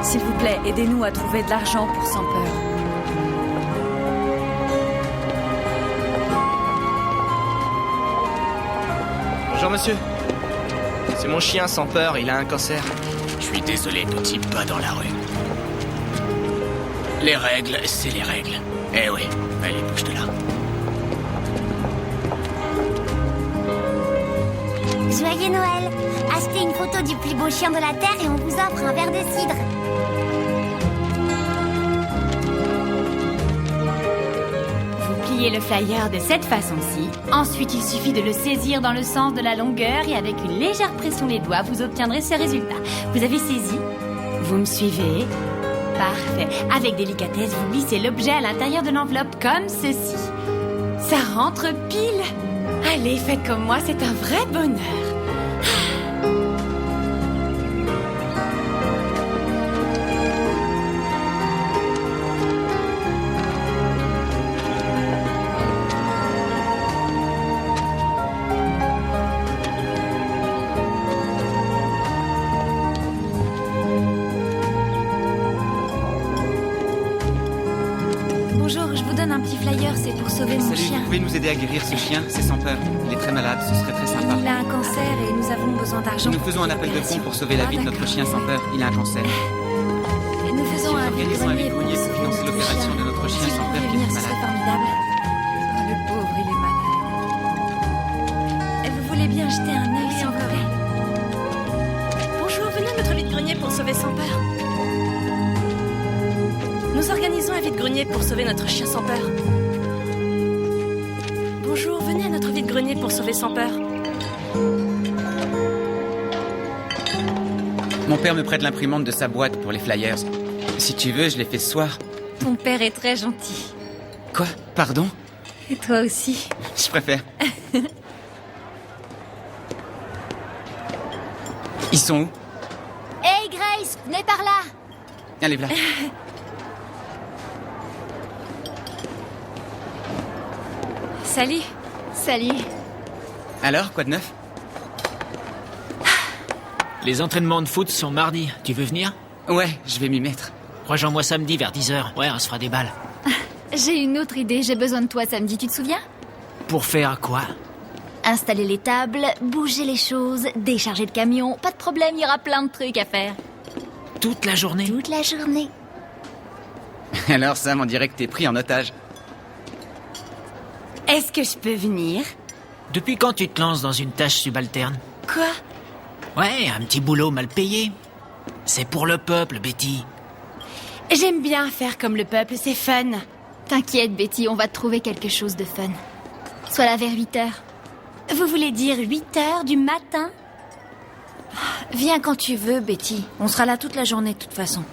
S'il vous plaît, aidez-nous à trouver de l'argent pour Sans Peur. Bonjour monsieur. C'est mon chien Sans Peur, il a un cancer. Je suis désolé, tout type pas dans la rue. Les règles, c'est les règles. Eh oui, allez, bouge de là. Joyeux Noël. Achetez une photo du plus beau chien de la Terre et on vous offre un verre de cidre. Vous pliez le flyer de cette façon-ci. Ensuite, il suffit de le saisir dans le sens de la longueur et avec une légère pression des doigts, vous obtiendrez ce résultat. Vous avez saisi? Vous me suivez? Parfait. Avec délicatesse, vous glissez l'objet à l'intérieur de l'enveloppe comme ceci. Ça rentre pile. Allez, faites comme moi, c'est un vrai bonheur. sauver mon Salut, chien. vous pouvez nous aider à guérir ce chien? C'est sans peur. Il est très malade, ce serait très sympa. Il a un cancer et nous avons besoin d'argent. Nous faisons un appel de fonds pour sauver la vie de notre chien sans peur. Il a un cancer. Et nous Si faisons nous un organisons un vide-grenier pour vide-grenier pour financer l'opération de notre chien sans peur qui prévenir, est ce serait malade. formidable. Oh, le pauvre, il est malade. Et vous voulez bien jeter un œil, s'il vous plaît? Bonjour, venez à notre vide-grenier pour sauver sans peur. Nous organisons un vide-grenier pour sauver notre chien sans peur. Bonjour, venez à notre vide-grenier pour sauver sans peur. Mon père me prête l'imprimante de sa boîte pour les flyers. Si tu veux, je l'ai fait ce soir. Ton père est très gentil. Quoi? Pardon? Et toi aussi. Je préfère. Ils sont où? Hey Grace, venez par là. Allez, voilà. Salut. Salut. Alors, quoi de neuf? Les entraînements de foot sont mardi. Tu veux venir? Ouais, je vais m'y mettre. Rejoins-moi samedi vers 10h. Ouais, on se fera des balles. J'ai une autre idée, j'ai besoin de toi samedi, tu te souviens? Pour faire quoi? Installer les tables, bouger les choses, décharger le camion, pas de problème, il y aura plein de trucs à faire. Toute la journée? Toute la journée. Alors, Sam, on dirait que t'es pris en otage. Est-ce que je peux venir? Depuis quand tu te lances dans une tâche subalterne? Quoi? Ouais, un petit boulot mal payé. C'est pour le peuple, Betty. J'aime bien faire comme le peuple, c'est fun. T'inquiète, Betty, on va te trouver quelque chose de fun. Sois là vers 8h. Vous voulez dire 8h du matin? Viens quand tu veux, Betty. On sera là toute la journée, de toute façon.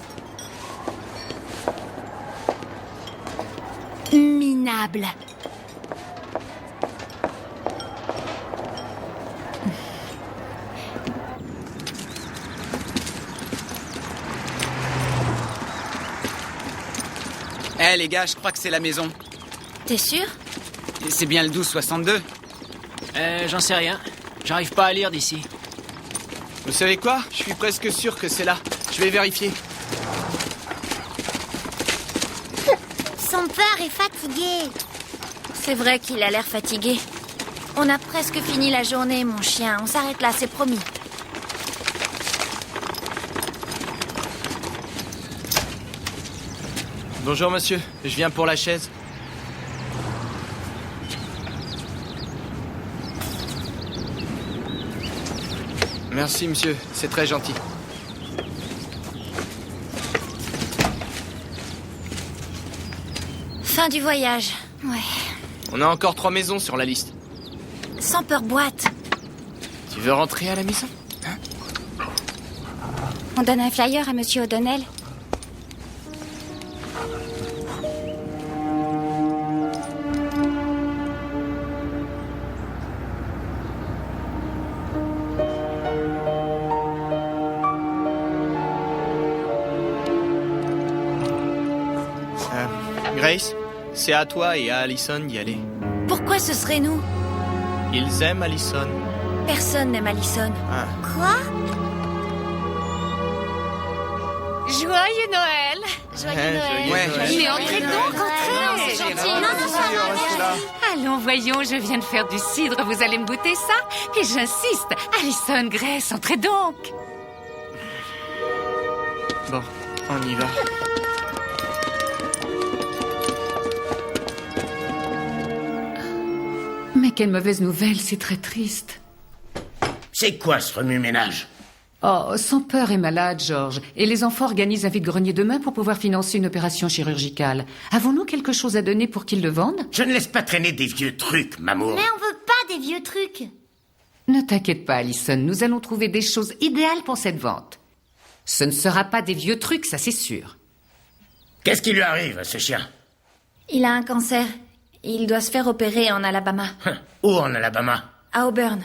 Minable. Eh les gars, je crois que c'est la maison. T'es sûr? C'est bien le 1262. J'en sais rien. J'arrive pas à lire d'ici. Vous savez quoi? Je suis presque sûr que c'est là. Je vais vérifier. Son peur est fatigué. C'est vrai qu'il a l'air fatigué. On a presque fini la journée, mon chien. On s'arrête là, c'est promis. Bonjour monsieur, je viens pour la chaise. Merci monsieur, c'est très gentil. Fin du voyage. Ouais. On a encore 3 maisons sur la liste. Sans peur boîte. Tu veux rentrer à la maison? On donne un flyer à Monsieur O'Donnell. Grace, c'est à toi et à Allison d'y aller. Pourquoi ce serait nous? Ils aiment Allison. Personne n'aime Allison. Ah. Quoi? Joyeux Noël! Joyeux Noël. joyeux Noël. Mais entrez donc, entrez! C'est gentil. Allons, voyons, je viens de faire du cidre, vous allez me goûter ça? Et j'insiste, Allison, Grace, entrez donc! Bon, on y va. Mais quelle mauvaise nouvelle, c'est très triste. C'est quoi ce remue-ménage? Oh, son peur est malade, George. Et les enfants organisent un vide-grenier demain pour pouvoir financer une opération chirurgicale. Avons-nous quelque chose à donner pour qu'ils le vendent? Je ne laisse pas traîner des vieux trucs, Mamour. Mais on veut pas des vieux trucs. Ne t'inquiète pas, Allison, nous allons trouver des choses idéales pour cette vente. Ce ne sera pas des vieux trucs, ça c'est sûr. Qu'est-ce qui lui arrive à ce chien? Il a un cancer. Il doit se faire opérer en Alabama. Où en Alabama? À Auburn.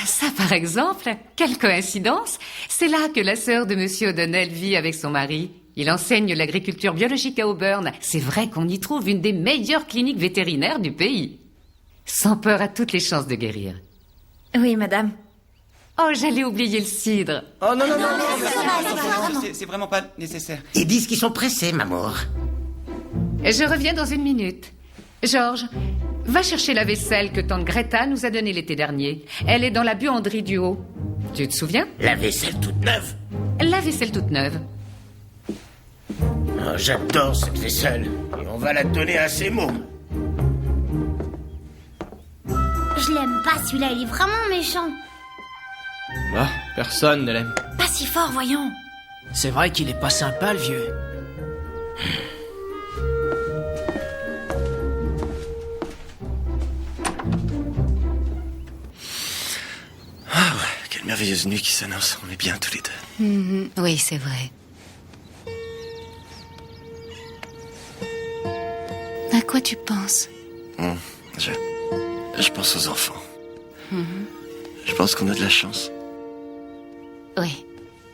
Ça, par exemple, quelle coïncidence. C'est là que la sœur de Monsieur O'Donnell vit avec son mari. Il enseigne l'agriculture biologique à Auburn. C'est vrai qu'on y trouve une des meilleures cliniques vétérinaires du pays. Sans peur a toutes les chances de guérir. Oui, madame. Oh, j'allais oublier le cidre. Oh non, non, non, C'est vraiment pas nécessaire. Ils disent qu'ils sont pressés, Mamour. Je reviens dans une minute. Georges, va chercher la vaisselle que tante Greta nous a donnée l'été dernier. Elle est dans la buanderie du haut. Tu te souviens? La vaisselle toute neuve? La vaisselle toute neuve. Oh, j'adore cette vaisselle. Et on va la donner à ces mômes. Je l'aime pas, celui-là, il est vraiment méchant. Ah, personne ne l'aime. Pas si fort, voyons. C'est vrai qu'il est pas sympa, le vieux. Ah ouais, quelle merveilleuse nuit qui s'annonce. On est bien tous les deux. Oui, c'est vrai. À quoi tu penses? Je pense aux enfants. Je pense qu'on a de la chance. Oui.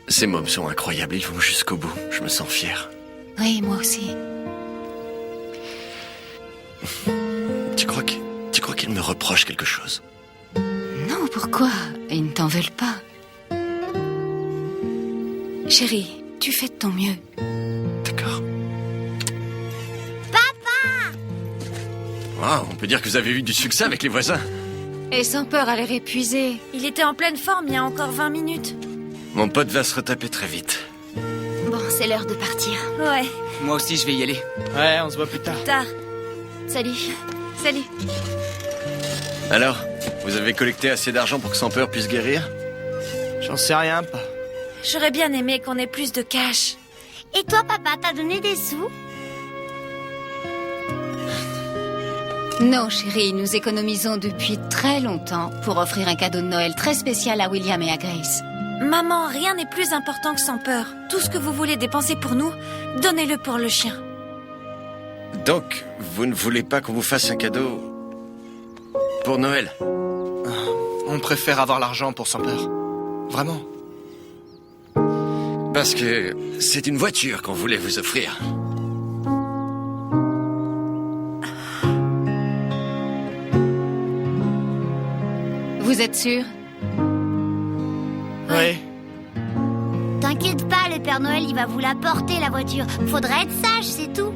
Ces mômes sont incroyables, ils vont jusqu'au bout. Je me sens fier. Oui, moi aussi. Tu crois qu'ils me reprochent quelque chose? Non, pourquoi? Ils ne t'en veulent pas. Chérie, tu fais de ton mieux. D'accord. Wow, on peut dire que vous avez eu du succès avec les voisins. Et sans peur à l'air épuisé. Il était en pleine forme il y a encore 20 minutes. Mon pote va se retaper très vite. Bon, c'est l'heure de partir. Ouais. Moi aussi, je vais y aller. Ouais, on se voit plus tard. Tard. Salut. Salut. Alors, vous avez collecté assez d'argent pour que Sans Peur puisse guérir? J'en sais rien, pas. J'aurais bien aimé qu'on ait plus de cash. Et toi, papa, t'as donné des sous? Non, chérie, nous économisons depuis très longtemps pour offrir un cadeau de Noël très spécial à William et à Grace. Maman, rien n'est plus important que Sans Peur. Tout ce que vous voulez dépenser pour nous, donnez-le pour le chien. Donc, vous ne voulez pas qu'on vous fasse un cadeau pour Noël? On préfère avoir l'argent pour Sans Peur. Vraiment. Parce que c'est une voiture qu'on voulait vous offrir. Vous êtes sûr? Oui. T'inquiète pas, le Père Noël, il va vous la porter, la voiture. Faudrait être sage, c'est tout.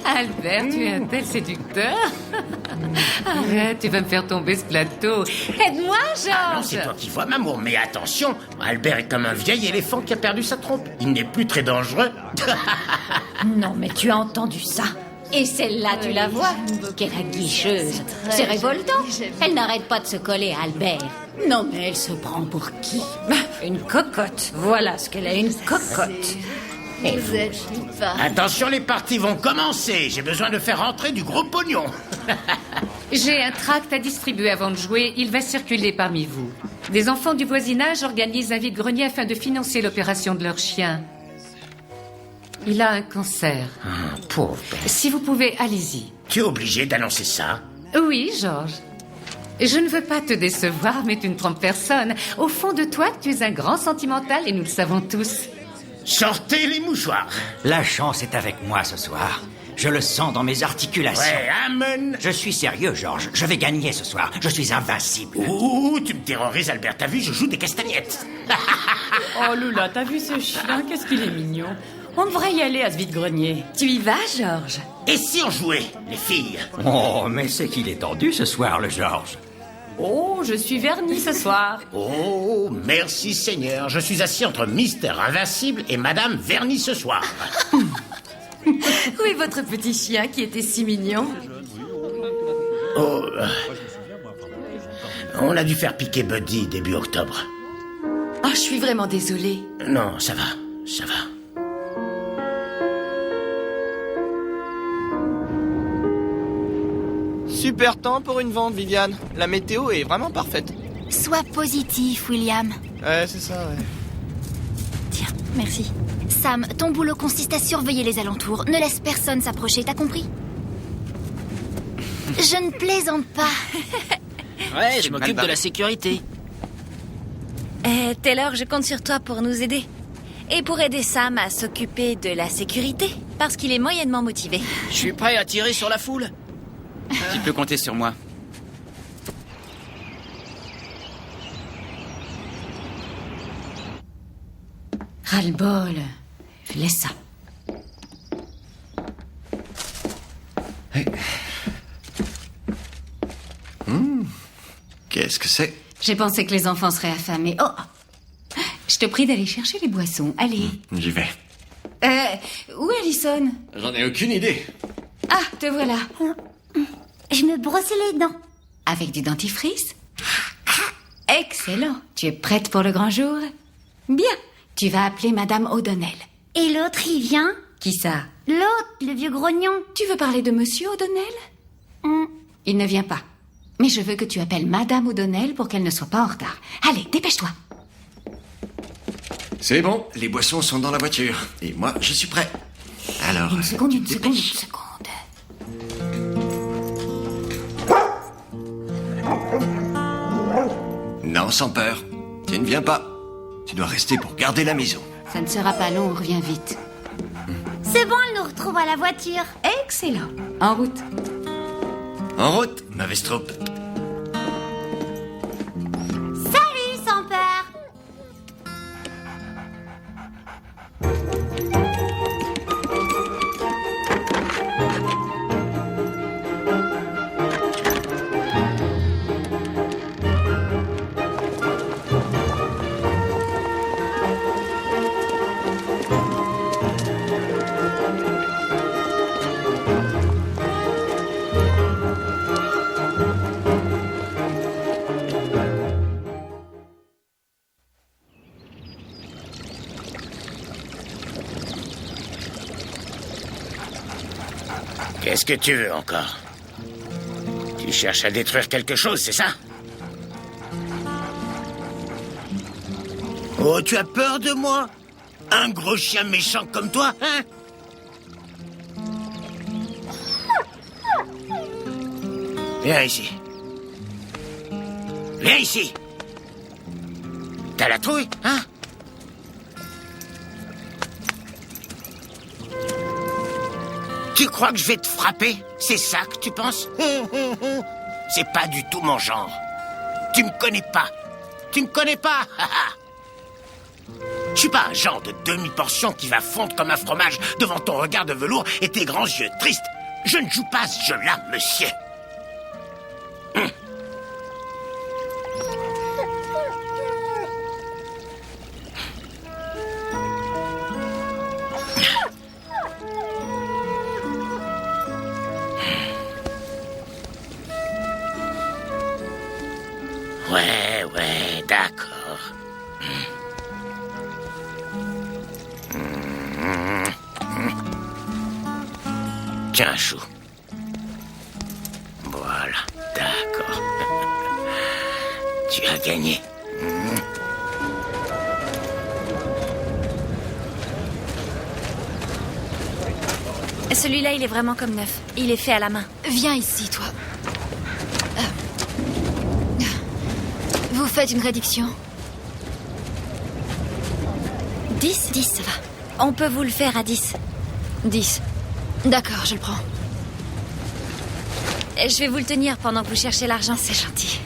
Albert, tu es un tel séducteur. Arrête, tu vas me faire tomber ce plateau. Aide-moi, Georges. Ah non, c'est toi qui vois, maman. Mais attention, Albert est comme un vieil éléphant qui a perdu sa trompe. Il n'est plus très dangereux. Non, mais tu as entendu ça? Et celle-là, tu la vois? Quelle aguicheuse. C'est révoltant. Elle n'arrête pas de se coller à Albert. Non, mais elle se prend pour qui? Une cocotte. Voilà ce qu'elle est, une cocotte. Et vous Attention, les parties vont commencer. J'ai besoin de faire rentrer du gros pognon. J'ai un tract à distribuer avant de jouer. Il va circuler parmi vous. Des enfants du voisinage organisent un vide-grenier afin de financer l'opération de leur chien. Il a un cancer. Pauvre. Si vous pouvez, allez-y. Tu es obligé d'annoncer ça? Oui, Georges. Je ne veux pas te décevoir, mais tu ne trompes personne. Au fond de toi, tu es un grand sentimental et nous le savons tous. Sortez les mouchoirs. La chance est avec moi ce soir. Je le sens dans mes articulations. Ouais, amen. Je suis sérieux, Georges. Je vais gagner ce soir. Je suis invincible. Ouh, tu me terrorises, Albert. T'as vu, je joue des castagnettes. Oh Lula, t'as vu ce chien? Qu'est-ce qu'il est mignon. On devrait y aller à ce vide-grenier. Tu y vas, Georges? Et si on jouait, les filles? Oh, mais c'est qu'il est tendu ce soir, le Georges. Oh, je suis verni ce soir. Oh, merci Seigneur. Je suis assis entre Mister Invincible et Madame Vernis ce soir. Où est votre petit chien qui était si mignon? Oh, on a dû faire piquer Buddy début octobre. Oh, je suis vraiment désolée. Non, ça va, ça va. Super temps pour une vente, Viviane. La météo est vraiment parfaite. Sois positif, William. Ouais, c'est ça, ouais. Tiens, merci. Sam, ton boulot consiste à surveiller les alentours. Ne laisse personne s'approcher, t'as compris? Je ne plaisante pas. Ouais, je m'occupe de la sécurité. Taylor, je compte sur toi pour nous aider. Et pour aider Sam à s'occuper de la sécurité, parce qu'il est moyennement motivé. Je suis prêt à tirer sur la foule. Tu peux compter sur moi. Ras-le-bol. Laisse ça. Qu'est-ce que c'est? J'ai pensé que les enfants seraient affamés. Oh! Je te prie d'aller chercher les boissons. Allez. J'y vais. Où est Alison? J'en ai aucune idée. Ah, te voilà. Je me brosse les dents. Avec du dentifrice? Excellent. Tu es prête pour le grand jour? Bien. Tu vas appeler Madame O'Donnell. Et l'autre, il vient? Qui ça? L'autre, le vieux grognon. Tu veux parler de Monsieur O'Donnell? Il ne vient pas. Mais je veux que tu appelles Madame O'Donnell pour qu'elle ne soit pas en retard. Allez, dépêche-toi. C'est bon, les boissons sont dans la voiture. Et moi, je suis prêt. Alors... Une seconde. Non, sans peur. Tu ne viens pas. Tu dois rester pour garder la maison. Ça ne sera pas long, on revient vite. C'est bon, elle nous retrouve à la voiture. Excellent. En route. En route, ma Vestrup. Salut, sans peur. Qu'est-ce que tu veux encore? Tu cherches à détruire quelque chose, c'est ça? Oh, tu as peur de moi? Un gros chien méchant comme toi, hein? Viens ici. Viens ici. T'as la trouille, hein? Tu crois que je vais te frapper? C'est ça que tu penses? C'est pas du tout mon genre. Tu me connais pas. Tu me connais pas. Je suis pas un genre de demi-portion qui va fondre comme un fromage devant ton regard de velours et tes grands yeux tristes. Je ne joue pas ce jeu-là, monsieur. Ouais, d'accord. Tiens, chou. Voilà, d'accord. Tu as gagné. Celui-là, il est vraiment comme neuf. Il est fait à la main. Viens ici, toi. Vous faites une réduction. 10, ça va. On peut vous le faire à 10. 10. D'accord, je le prends. Je vais vous le tenir pendant que vous cherchez l'argent. C'est gentil.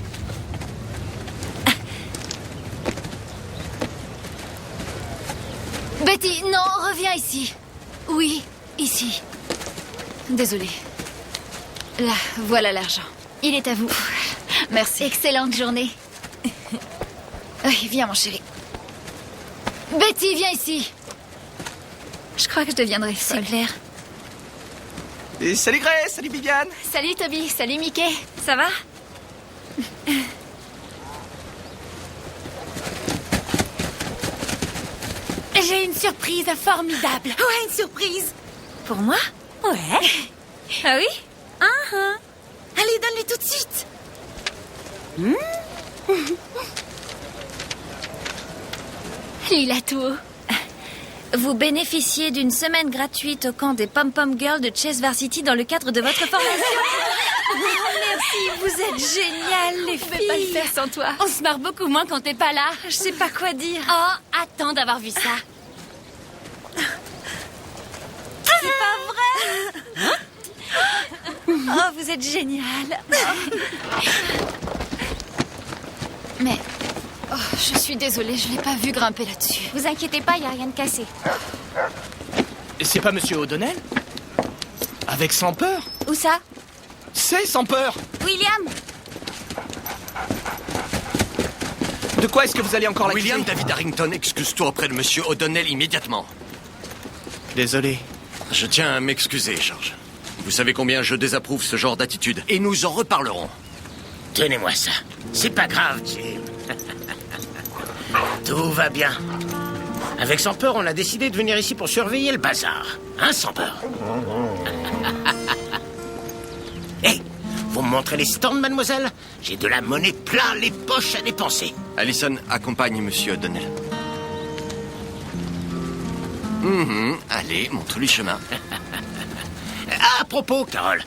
Betty, non, reviens ici. Oui, ici. Désolée. Là, voilà l'argent. Il est à vous. Merci. Excellente journée. Oui, viens, mon chéri. Betty, viens ici. Je crois que je deviendrai folle. C'est clair. Et salut Grace, salut Viviane. Salut Toby, salut Mickey. Ça va? J'ai une surprise formidable. Ouais, une surprise. Pour moi? Ouais. Ah oui? Allez, donne-lui tout de suite. Lila tout. Vous bénéficiez d'une semaine gratuite au camp des Pom-Pom Girls de Chase Varsity dans le cadre de votre formation. Merci, vous êtes géniales, les filles. On ne peut pas le faire sans toi. On se marre beaucoup moins quand t'es pas là. Je sais pas quoi dire. Oh, attends d'avoir vu ça. Oh, vous êtes génial. Mais... Oh, je suis désolée, je l'ai pas vu grimper là-dessus. Vous inquiétez pas, y a rien de cassé. C'est pas Monsieur O'Donnell? Avec Sans Peur? Où ça? C'est Sans Peur! William! De quoi est-ce que vous allez encore l'accuser? William David Harrington, excuse-toi auprès de Monsieur O'Donnell immédiatement. Désolé. Je tiens à m'excuser, George. Vous savez combien je désapprouve ce genre d'attitude, et nous en reparlerons. Tenez-moi ça. C'est pas grave, Jim. Tout va bien. Avec Sans Peur, on a décidé de venir ici pour surveiller le bazar. Hein, Sans Peur? Hé, vous me montrez les stands, mademoiselle? J'ai de la monnaie plein les poches à dépenser. Allison, accompagne Monsieur O'Donnell. Allez, montre-lui chemin. À propos, Carole,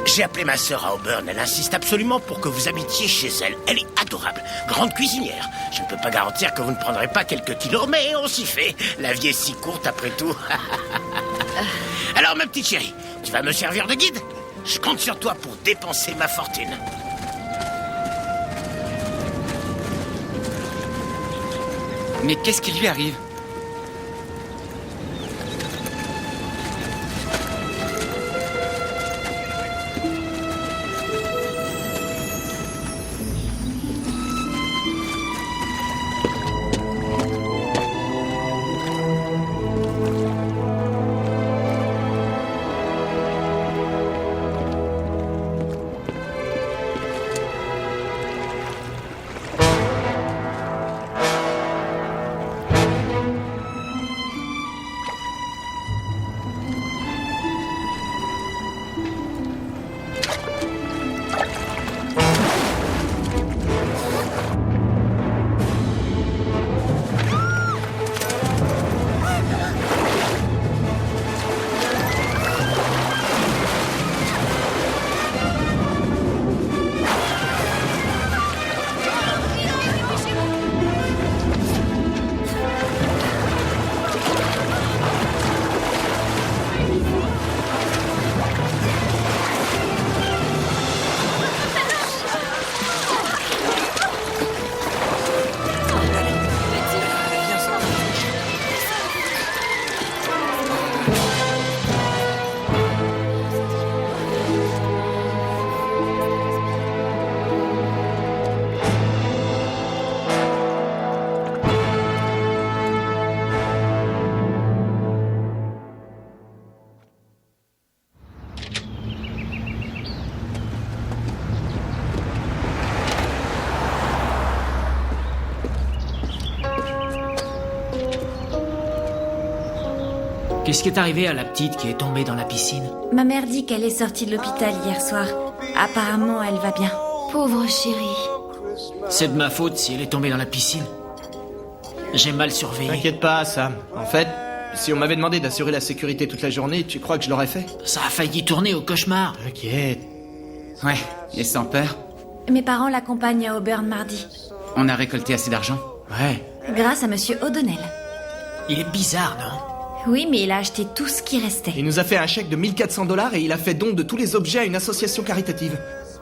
j'ai appelé ma sœur à Auburn. Elle insiste absolument pour que vous habitiez chez elle. Elle est adorable, grande cuisinière. Je ne peux pas garantir que vous ne prendrez pas quelques kilos, mais on s'y fait. La vie est si courte après tout. Alors, ma petite chérie, tu vas me servir de guide? Je compte sur toi pour dépenser ma fortune. Mais qu'est-ce qui lui arrive? Qu'est-ce qui est arrivé à la petite qui est tombée dans la piscine? Ma mère dit qu'elle est sortie de l'hôpital hier soir. Apparemment, elle va bien. Pauvre chérie. C'est de ma faute si elle est tombée dans la piscine. J'ai mal surveillé. T'inquiète pas, Sam. En fait, si on m'avait demandé d'assurer la sécurité toute la journée, tu crois que je l'aurais fait? Ça a failli tourner au cauchemar. T'inquiète. Ouais, et Sans Peur? Mes parents l'accompagnent à Auburn mardi. On a récolté assez d'argent? Ouais. Grâce à Monsieur O'Donnell. Il est bizarre, non? Oui, mais il a acheté tout ce qui restait. Il nous a fait un chèque de 1400$ et il a fait don de tous les objets à une association caritative.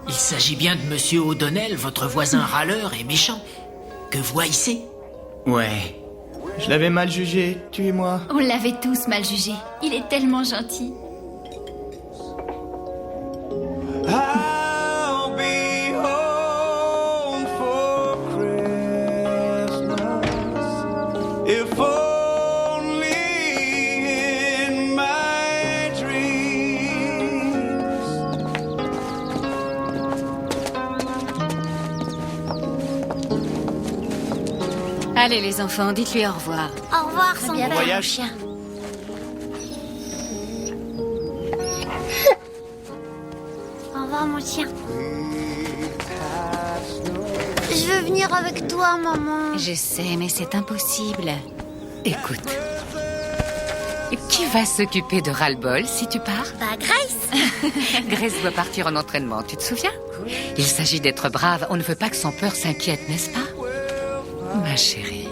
Il s'agit bien de Monsieur O'Donnell, votre voisin râleur et méchant. Que vous haïssez? Ouais. Je l'avais mal jugé, tu et moi. On l'avait tous mal jugé. Il est tellement gentil. I'll be home for Christmas if only in my dreams. Allez les enfants, dites-lui au revoir. Au revoir, son bien, père, voyage. mon chien. Au revoir, mon chien. Je veux venir avec toi, maman. Je sais, mais c'est impossible. Écoute. Qui va s'occuper de ras-le-bol si tu pars? Bah, Grace. Grace doit partir en entraînement, tu te souviens? Il s'agit d'être brave, on ne veut pas que Sans Peur s'inquiète, n'est-ce pas? Ma chérie.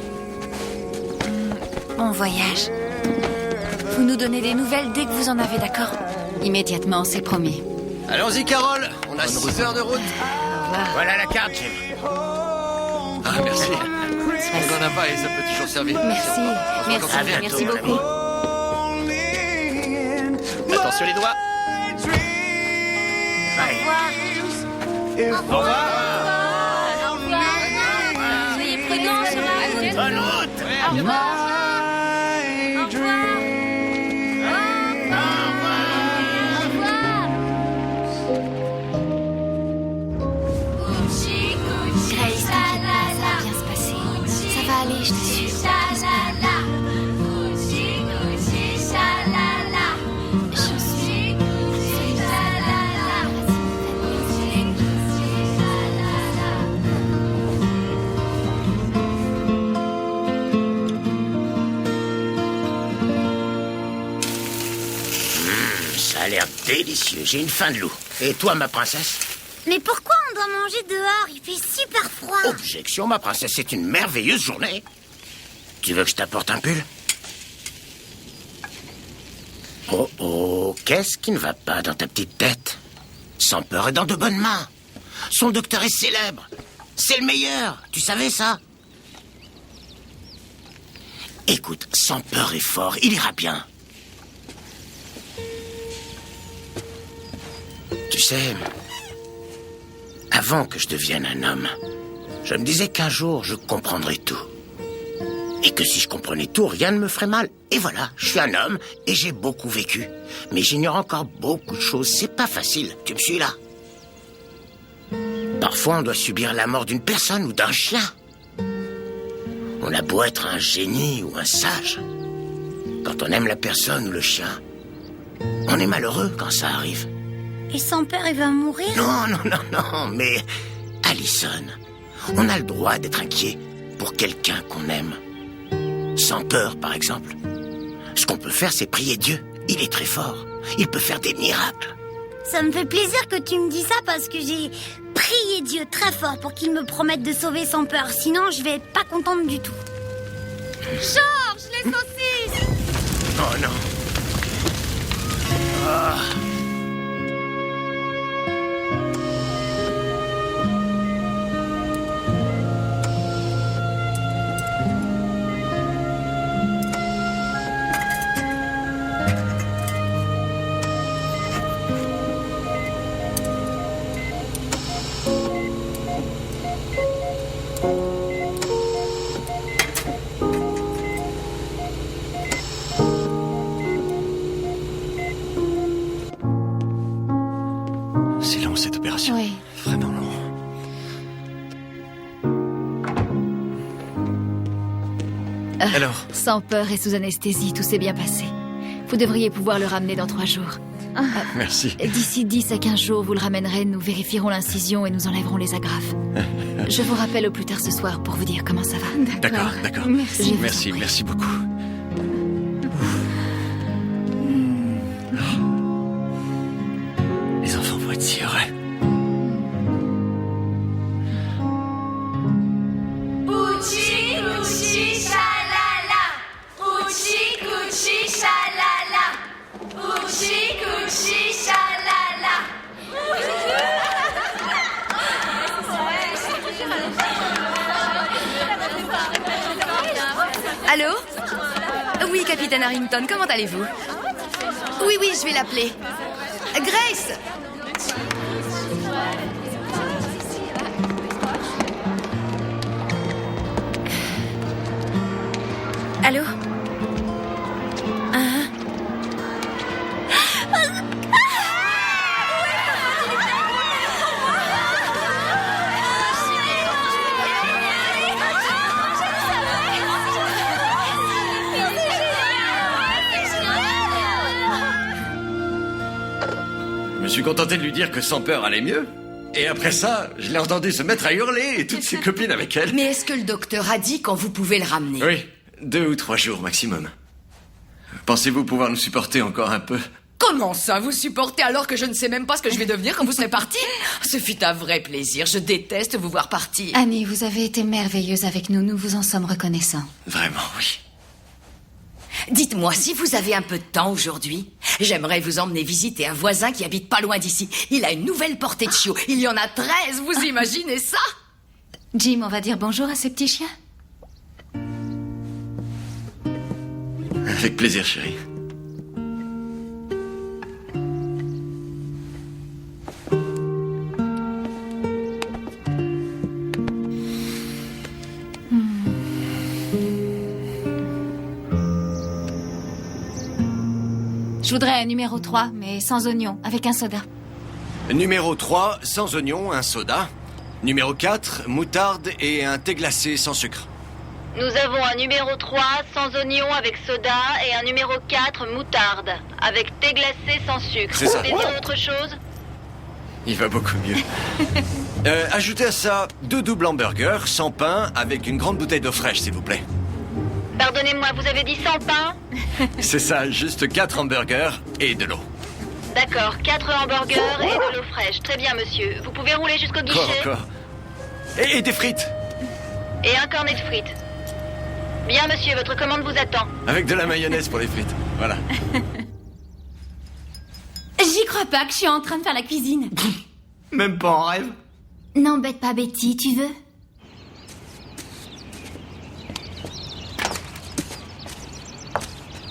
Bon voyage. Vous nous donnez des nouvelles dès que vous en avez, d'accord? Immédiatement, c'est promis. Allons-y, Carole. On a 6 heures de route. Voilà la carte, Jim. Ah, merci. On n'en a pas et ça peut toujours servir. Merci, merci, À bientôt, merci mon beaucoup. Attention les doigts. Au revoir. Soyez prudents sur la route. Bonne route. Au revoir. Grace, t'inquiète pas, ça va bien se passer. Ça va aller, je t'assure. Ça a l'air délicieux. J'ai une faim de loup. Et toi, ma princesse? Mais pourquoi on doit manger dehors? Il fait super froid. Objection, ma princesse. C'est une merveilleuse journée. Tu veux que je t'apporte un pull? Oh, oh, qu'est-ce qui ne va pas dans ta petite tête? Sans peur est dans de bonnes mains. Son docteur est célèbre. C'est le meilleur. Tu savais ça? Écoute, sans peur est fort. Il ira bien. Tu sais, avant que je devienne un homme, je me disais qu'un jour je comprendrais tout. Et que si je comprenais tout, rien ne me ferait mal. Et voilà, je suis un homme et j'ai beaucoup vécu. Mais j'ignore encore beaucoup de choses. C'est pas facile. Tu me suis là? Parfois, on doit subir la mort d'une personne ou d'un chien. On a beau être un génie ou un sage. Quand on aime la personne ou le chien, on est malheureux quand ça arrive. Et son père, il va mourir? Non, non, non, non, mais... Allison, on a le droit d'être inquiet pour quelqu'un qu'on aime. Sans peur, par exemple. Ce qu'on peut faire, c'est prier Dieu. Il est très fort. Il peut faire des miracles. Ça me fait plaisir que tu me dis ça parce que j'ai prié Dieu très fort pour qu'il me promette de sauver son peur. Sinon, je vais être pas contente du tout. Georges, les saucisses! Oh non. Ah. C'est long cette opération. Oui. Vraiment long. Alors? Sans peur et sous anesthésie, tout s'est bien passé. Vous devriez pouvoir le ramener dans 3 jours. Merci. D'ici 10 à 15 jours, vous le ramènerez, nous vérifierons l'incision et nous enlèverons les agrafes. Je vous rappelle au plus tard ce soir pour vous dire comment ça va. D'accord, d'accord. Merci. Merci, merci beaucoup. Les enfants vont être si heureux. Uchi, uchi, shalala. Uchi, uchi, shalala. Uchi, uchi, shalala. Allô? Oui, capitaine Harrington, comment allez-vous? Oui, oui, je vais l'appeler. Grace! Allô? Je me suis contenté de lui dire que Sans peur allait mieux. Et après ça, je l'ai entendu se mettre à hurler et toutes ses copines avec elle. Mais est-ce que le docteur a dit quand vous pouvez le ramener? Oui, 2 ou 3 jours maximum. Pensez-vous pouvoir nous supporter encore un peu? Comment ça, vous supportez alors que je ne sais même pas ce que je vais devenir quand vous serez parti? Ce fut un vrai plaisir, je déteste vous voir partir. Annie, vous avez été merveilleuse avec nous, nous vous en sommes reconnaissants. Vraiment, oui. Dites-moi, si vous avez un peu de temps aujourd'hui, j'aimerais vous emmener visiter un voisin qui habite pas loin d'ici. Il a une nouvelle portée de chiots. Il y en a 13, vous imaginez ça? Jim, on va dire bonjour à ce petit chien? Avec plaisir, chérie. Je voudrais un numéro 3, mais sans oignon, avec un soda. Numéro 3, sans oignon, un soda. Numéro 4, moutarde et un thé glacé sans sucre. Nous avons un numéro 3 sans oignon avec soda et un numéro 4 moutarde avec thé glacé sans sucre. C'est ça. Vous désirez autre chose? Il va beaucoup mieux. Ajoutez à ça 2 doubles hamburgers sans pain avec une grande bouteille d'eau fraîche, s'il vous plaît. Pardonnez-moi, vous avez dit sans pain? C'est ça, juste 4 hamburgers et de l'eau. D'accord, 4 hamburgers et de l'eau fraîche. Très bien, monsieur. Vous pouvez rouler jusqu'au guichet? Encore. Et des frites. Et un cornet de frites. Bien, monsieur, votre commande vous attend. Avec de la mayonnaise pour les frites. Voilà. J'y crois pas que je suis en train de faire la cuisine. Même pas en rêve. N'embête pas Betty, tu veux?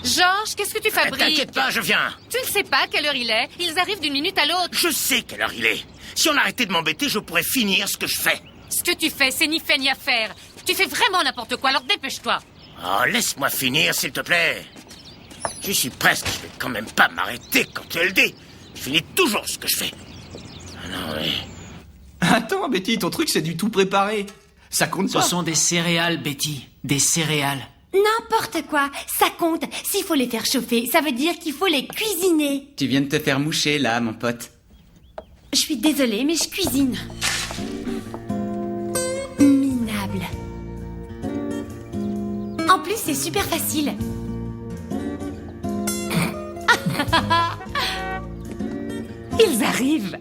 Georges, qu'est-ce que tu fabriques? T'inquiète pas, je viens. Tu ne sais pas quelle heure il est. Ils arrivent d'une minute à l'autre. Je sais quelle heure il est. Si on arrêtait de m'embêter, je pourrais finir ce que je fais. Ce que tu fais, c'est ni fait ni à faire. Tu fais vraiment n'importe quoi, alors dépêche-toi. Oh, laisse-moi finir, s'il te plaît. J'y suis presque, je vais quand même pas m'arrêter quand tu le dis. Je finis toujours ce que je fais. Ah non, mais... Attends, Betty, ton truc, c'est du tout préparé. Ça compte pas. Ce sont des céréales, Betty. Des céréales. N'importe quoi, ça compte. S'il faut les faire chauffer, ça veut dire qu'il faut les cuisiner. Tu viens de te faire moucher, là, mon pote. Je suis désolée, mais je cuisine. Minable. En plus, c'est super facile. Ils arrivent.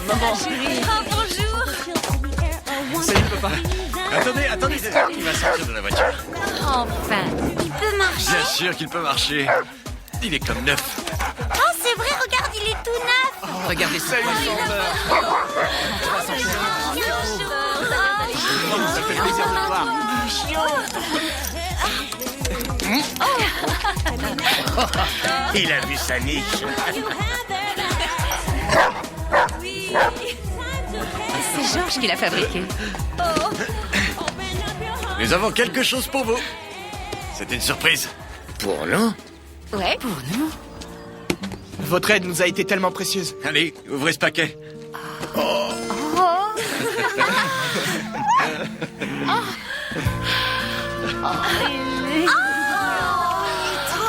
Maman. Oh, bonjour. Salut, papa. Attendez, c'est ça qui va sortir de la voiture. Enfin. Il peut marcher? Bien sûr qu'il peut marcher. Il est comme neuf. Oh, c'est vrai, regarde, il est tout neuf. Regardez ça. Ça fait plaisir de le voir. Il a vu sa niche. C'est Georges qui l'a fabriqué. Nous avons quelque chose pour vous. C'est une surprise. Pour nous? Ouais, pour nous. Votre aide nous a été tellement précieuse. Allez, ouvrez ce paquet. Trop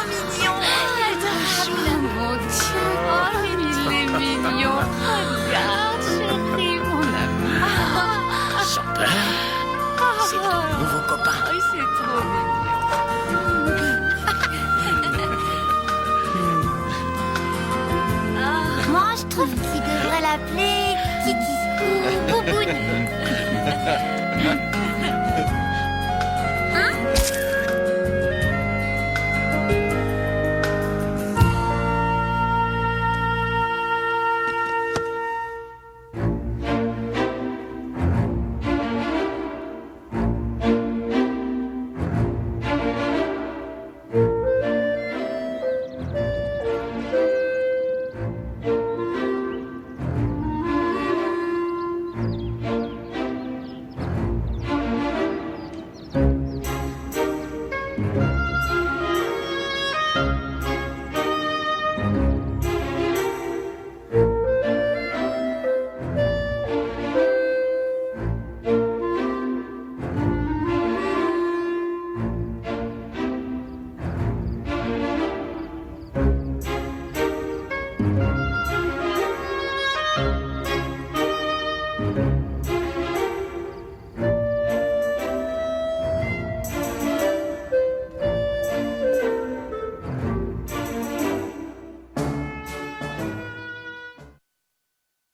mignon. Mon Dieu. Oh, il est mignon. Regarde, chérie, mon amour. Sans peur. C'est ton nouveau copain. Oh, c'est trop mignon. Moi, je trouve qu'il devrait l'appeler Kiki ou Bouboune.